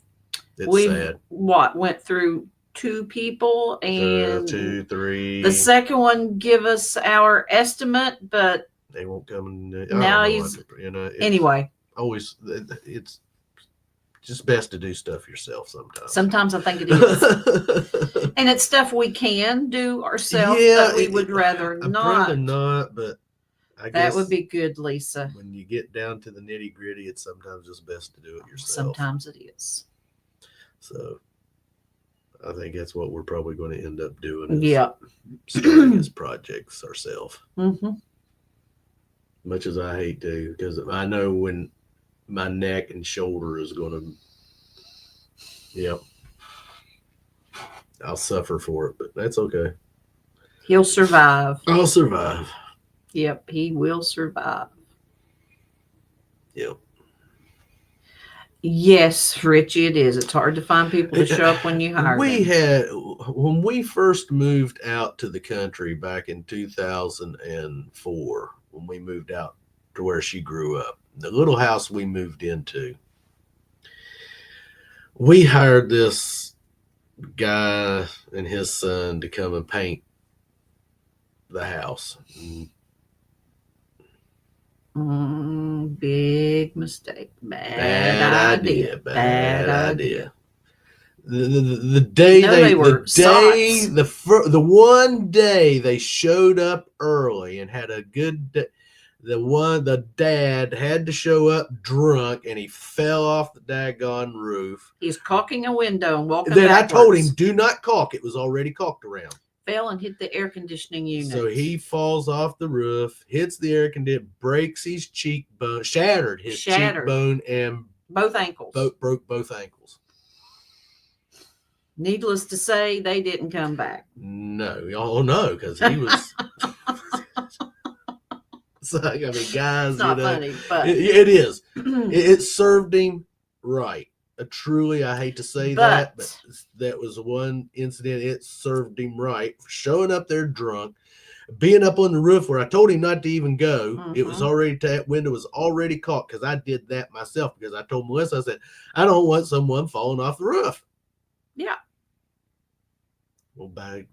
It's sad. Went through 2 people and 2, 3. The second one give us our estimate, but they won't come. Now he's anyway. Always, it's just best to do stuff yourself sometimes. Sometimes I think it is. And it's stuff we can do ourselves, but we would rather not. I'd rather not, but I guess that would be good, Lisa. When you get down to the nitty gritty, it's sometimes just best to do it yourself. Sometimes it is. So I think that's what we're probably going to end up doing. Yeah. Starting these projects ourselves. Mm-hmm. Much as I hate to, because I know when my neck and shoulder is going to, I'll suffer for it, but that's okay. He'll survive. I'll survive. Yep, he will survive. Yep. Yes, Richie, it is. It's hard to find people to show up when you hire them. When we first moved out to the country back in 2004, when we moved out to where she grew up, the little house we moved into, we hired this guy and his son to come and paint the house. Big mistake. Bad idea. The day the one day they showed up early and had a good day. The dad had to show up drunk and he fell off the daggone roof. He's caulking a window and walking Then backwards. I told him, do not caulk. It was already caulked around. Fell and hit the air conditioning unit. So he falls off the roof, hits the air conditioner, breaks his cheekbone, shattered his cheekbone, and both ankles. Broke both ankles. Needless to say, they didn't come back. No. Oh, no, because he was... So, I mean, guys, it's not funny, but... It is. It served him right. Truly, I hate to say that, but that was one incident. It served him right for showing up there drunk, being up on the roof where I told him not to even go. Mm-hmm. It was already, that window was already caught because I did that myself because I told Melissa, I said, I don't want someone falling off the roof. Yeah. Well, I'd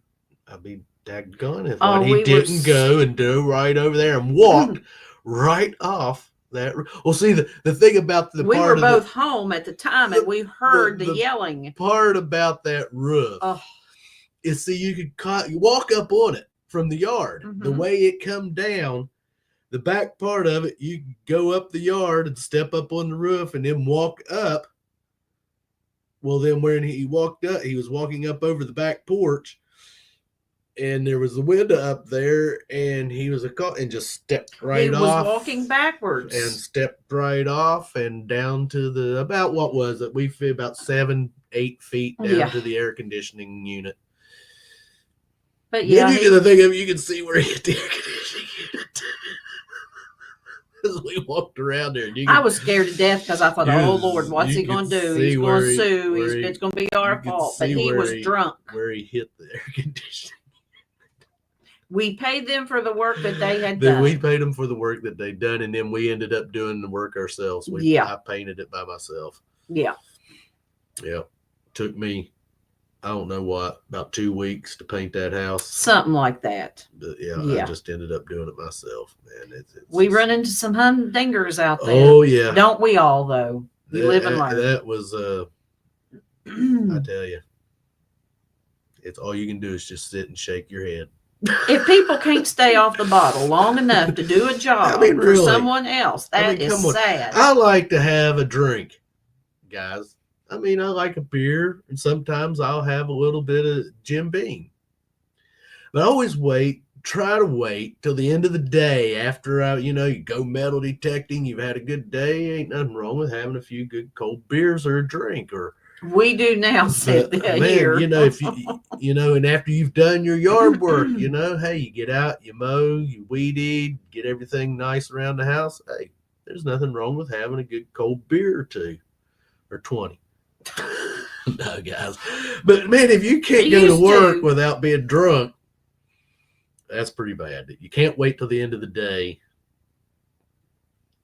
be daggone if he didn't go and do right over there and walked right off. Well, see, the thing about the we were both home at the time and we heard the yelling. Part about that roof is, see, you could walk up on it from the yard. Mm-hmm. The way it come down, the back part of it, you could go up the yard and step up on the roof and then walk up. Well, then when he walked up, he was walking up over the back porch. and there was a window up there, and he was and just stepped right he was off. walking backwards And stepped right off and down to the about what was it? We feel about 7-8 feet down to the air conditioning unit. But yeah, then you get to think of it, you can see where he hit the air conditioning unit. As we walked around there, I was scared to death because I thought, "Oh Lord, what's he going to do? He's going to sue. It's going to be our fault." But he was drunk. Where he hit the air conditioning. We paid them for the work that they had done. We paid them for the work that they'd done, and then we ended up doing the work ourselves. I painted it by myself. Yeah. Took me, I don't know what, about 2 weeks to paint that house. Something like that. But I just ended up doing it myself, man. We run into some humdingers out there. Oh, yeah. Don't we all, though? We live and learn. That was, I tell you, it's all you can do is just sit and shake your head. If people can't stay off the bottle long enough to do a job for someone else, that is sad. I like to have a drink, guys. I mean, I like a beer, and sometimes I'll have a little bit of Jim Beam. But I always try to wait till the end of the day after you go metal detecting, you've had a good day, ain't nothing wrong with having a few good cold beers or a drink or we do now sit here. If and after you've done your yard work, hey, you get out, you mow, you weed eat, get everything nice around the house. Hey, there's nothing wrong with having a good cold beer or 2 or 20. No, guys. But man, if you can't go to work without being drunk, that's pretty bad. You can't wait till the end of the day.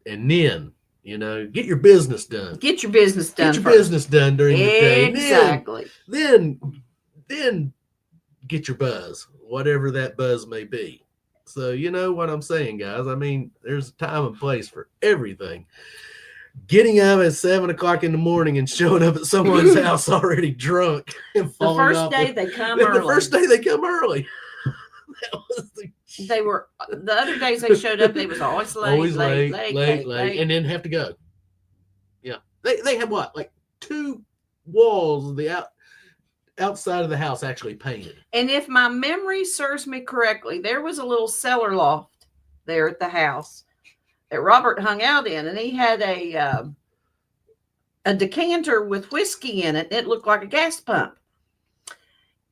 And then, get your business done. Get your business done. Get your business done during the day. Exactly. Then get your buzz, whatever that buzz may be. So you know what I'm saying, guys. I mean, there's a time and place for everything. Getting up at 7 o'clock in the morning and showing up at someone's house already drunk. And the first day they come early. The first day they come early. They were the other days they showed up. They was always late, and then have to go. Yeah, they have what, like 2 walls of the outside of the house actually painted. And if my memory serves me correctly, there was a little cellar loft there at the house that Robert hung out in, and he had a decanter with whiskey in it. It looked like a gas pump.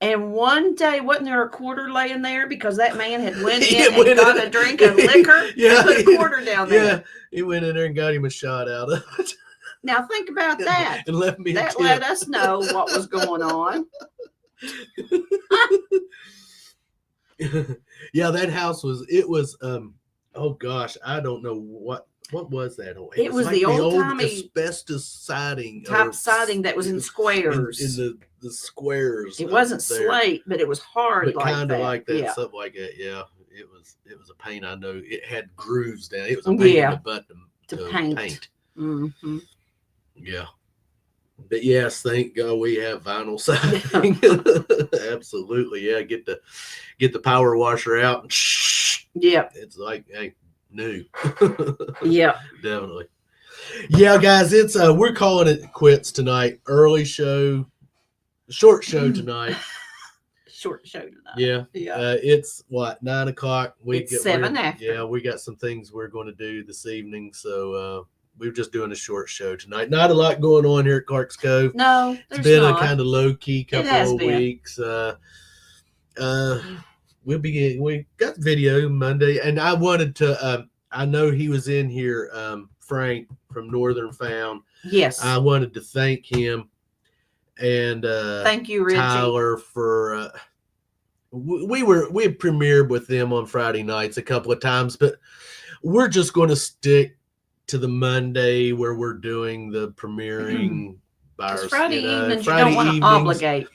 And one day, wasn't there a quarter laying there because that man had went in and got a drink of liquor? Yeah, put a quarter down there. Yeah, he went in there and got him a shot out of it. Now think about that. And left me that let us know what was going on. Yeah, that house was. Oh gosh, I don't know what was that? It was like the old asbestos siding. Type siding that was in squares. In the squares. It wasn't slate, but it was hard, but kind of like that, something like that. Yeah, it was a paint. I know it had grooves down. It was a pain in the butt to paint. Mm-hmm. Yeah. But yes, thank God we have vinyl siding. Absolutely, yeah. Get the power washer out. And it's like new. Yeah, definitely. Yeah, guys, it's we're calling it quits tonight. Early show, short show tonight. Short show tonight. Yeah. It's what, 9 o'clock. It's 7 after. Yeah, we got some things we're going to do this evening, so we're just doing a short show tonight. Not a lot going on here at Clark's Cove. No, it's been a kind of low key couple of weeks. We got video Monday, and I wanted to. I know he was in here, Frank from Northern Found. Yes, I wanted to thank him, and thank you, Richie. Tyler, for. We had premiered with them on Friday nights a couple of times, but we're just going to stick to the Monday where we're doing the premiering. Friday evenings, you don't want to obligate.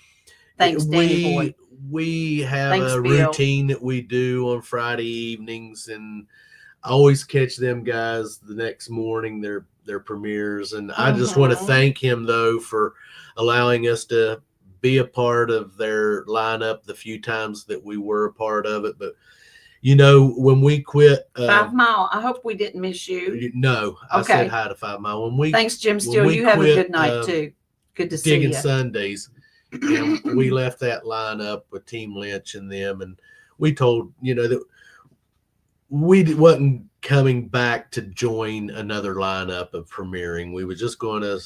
Thanks, Danny Boy. We have a routine that we do on Friday evenings, and I always catch them guys the next morning, their premieres. And I just want to thank him, though, for allowing us to be a part of their lineup the few times that we were a part of it. But, when we quit 5 Mile, I hope we didn't miss you. No, I said hi to 5 Mile. Thanks, Jim Steele. You have a good night, too. Good to see you. Digging Sundays. And we left that lineup with Team Lynch and them, and we told that we wasn't coming back to join another lineup of premiering. We were just going to.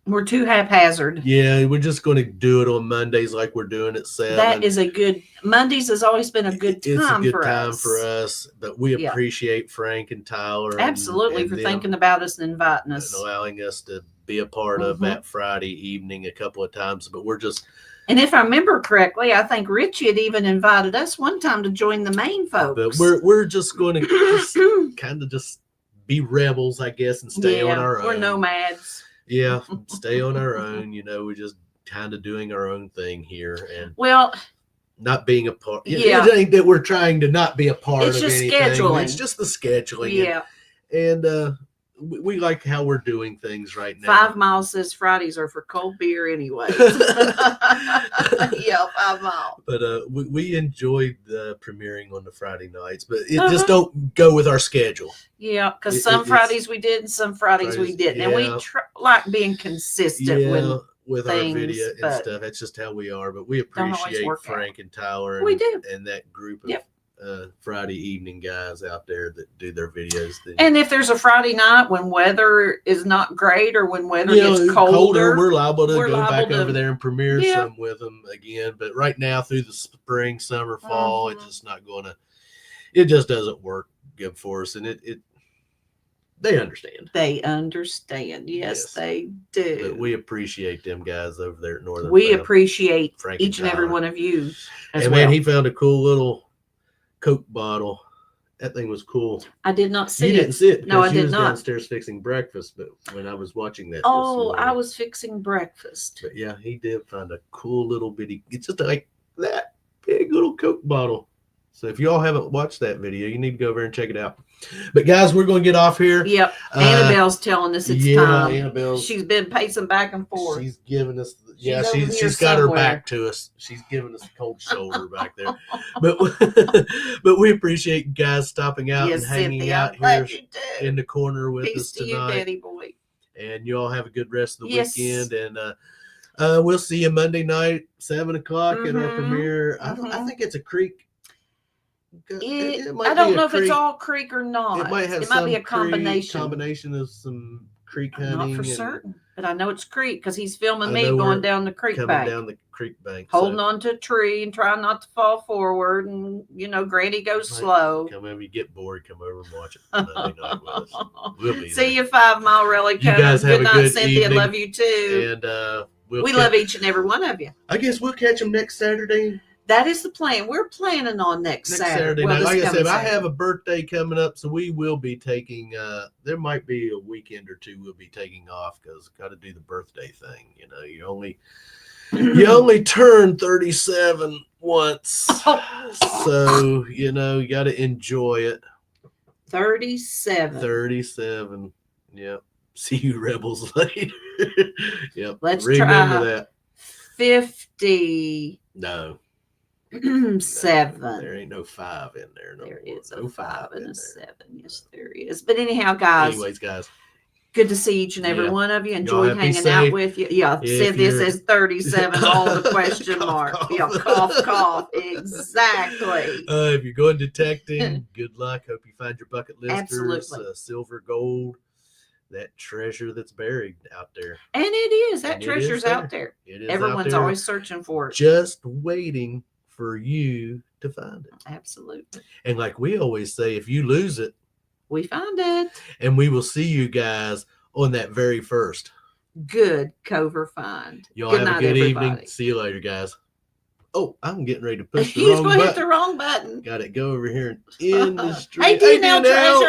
We're too haphazard. Yeah, we're just going to do it on Mondays like we're doing at 7. That is a good. Mondays has always been a good time. It's a good for time us. for us, but we appreciate Frank and Tyler. Absolutely, and for them thinking about us and inviting us. and allowing us to be a part of that Friday evening a couple of times. But we're just. And if I remember correctly, I think Richie had even invited us one time to join the main folks. But we're just going to kind of just be rebels, I guess, and stay on our own. We're nomads. Yeah, stay on our own. We're just kind of doing our own thing here, and not being a part. It ain't that we're trying to not be a part of anything. Scheduling. It's just the scheduling. Yeah, and we like how we're doing things right now. 5 Mile says Fridays are for cold beer anyway. 5 Mile. But we enjoyed the premiering on the Friday nights, but it just don't go with our schedule. Yeah, because some Fridays we did and some Fridays we didn't. And we like being consistent with our video and stuff. That's just how we are. But we appreciate Frank and Tyler and that group of Friday evening guys out there that do their videos. And if there's a Friday night when weather is not great or when weather gets colder, we're liable to go back over there and premiere some with them again. But right now, through the spring, summer, fall, it's just not going to. It just doesn't work good for us, and they understand. They understand. Yes, they do. But we appreciate them guys over there at Northern. We appreciate Frank each and every one of you. Man, he found a cool little Coke bottle. That thing was cool. I did not see it. You didn't see it. No, I did not. Downstairs fixing breakfast, but when I was watching that. I was fixing breakfast. But yeah, he did find a cool little bitty. It's just like that big little Coke bottle. So if y'all haven't watched that video, you need to go over and check it out. But guys, we're going to get off here. Yep. Annabelle's telling us it's time. Annabelle. She's been pacing back and forth. She's giving us. She's got her back to us. She's giving us a cold shoulder back there. But we appreciate you guys stopping out and hanging out here in the corner with us tonight. Peace to you, Betty boy. And you all have a good rest of the weekend. And we'll see you Monday night, 7 o'clock at our premiere. I think it's a Creek. I don't know if it's all Creek or not. It might be a combination of some Creek hunting. Not for certain, but I know it's Creek because he's filming me going down the creek bank. Down the creek bank, holding on to a tree and trying not to fall forward. And Granny goes slow. Come over, you get bored, come over and watch it Monday night with us. We'll be See you 5 Mile Rally. You guys have good night, good Cynthia. evening. Love you too. And we love each and every one of you. I guess we'll catch them next Saturday. That is the plan. We're planning on next Saturday. Night. Like I said, I have a birthday coming up, so we will be taking. There might be a weekend or two we'll be taking off because got to do the birthday thing. You only turn 37 once, so you got to enjoy it. 37. 37. Yep. See you rebels later. Yep. Let's remember try that. 50. No. 7. There ain't no 5 in there. There is a 5 and a 7. Yes, there is. But anyhow, guys. Anyways, guys. Good to see each and every one of you. Enjoyed hanging safe. out with you. Yeah, Cynthia says 37, all the question mark. Yeah, cough. Exactly. If you're going detecting, good luck. Hope you find your bucket listers. Absolutely. Silver, gold. That treasure that's buried out there. And it is. That treasure's out there. It is. Everyone's always searching for it. Just waiting for you to find it. Absolutely. And like we always say, if you lose it, we find it. And we will see you guys on that very first. Good cover find. Y'all good have night, a good everybody. evening. See you later, guys. Oh, I'm getting ready to push the He's wrong going to button. hit the wrong button. Got it. Go over here and in the street. Hey, do you now, treasure?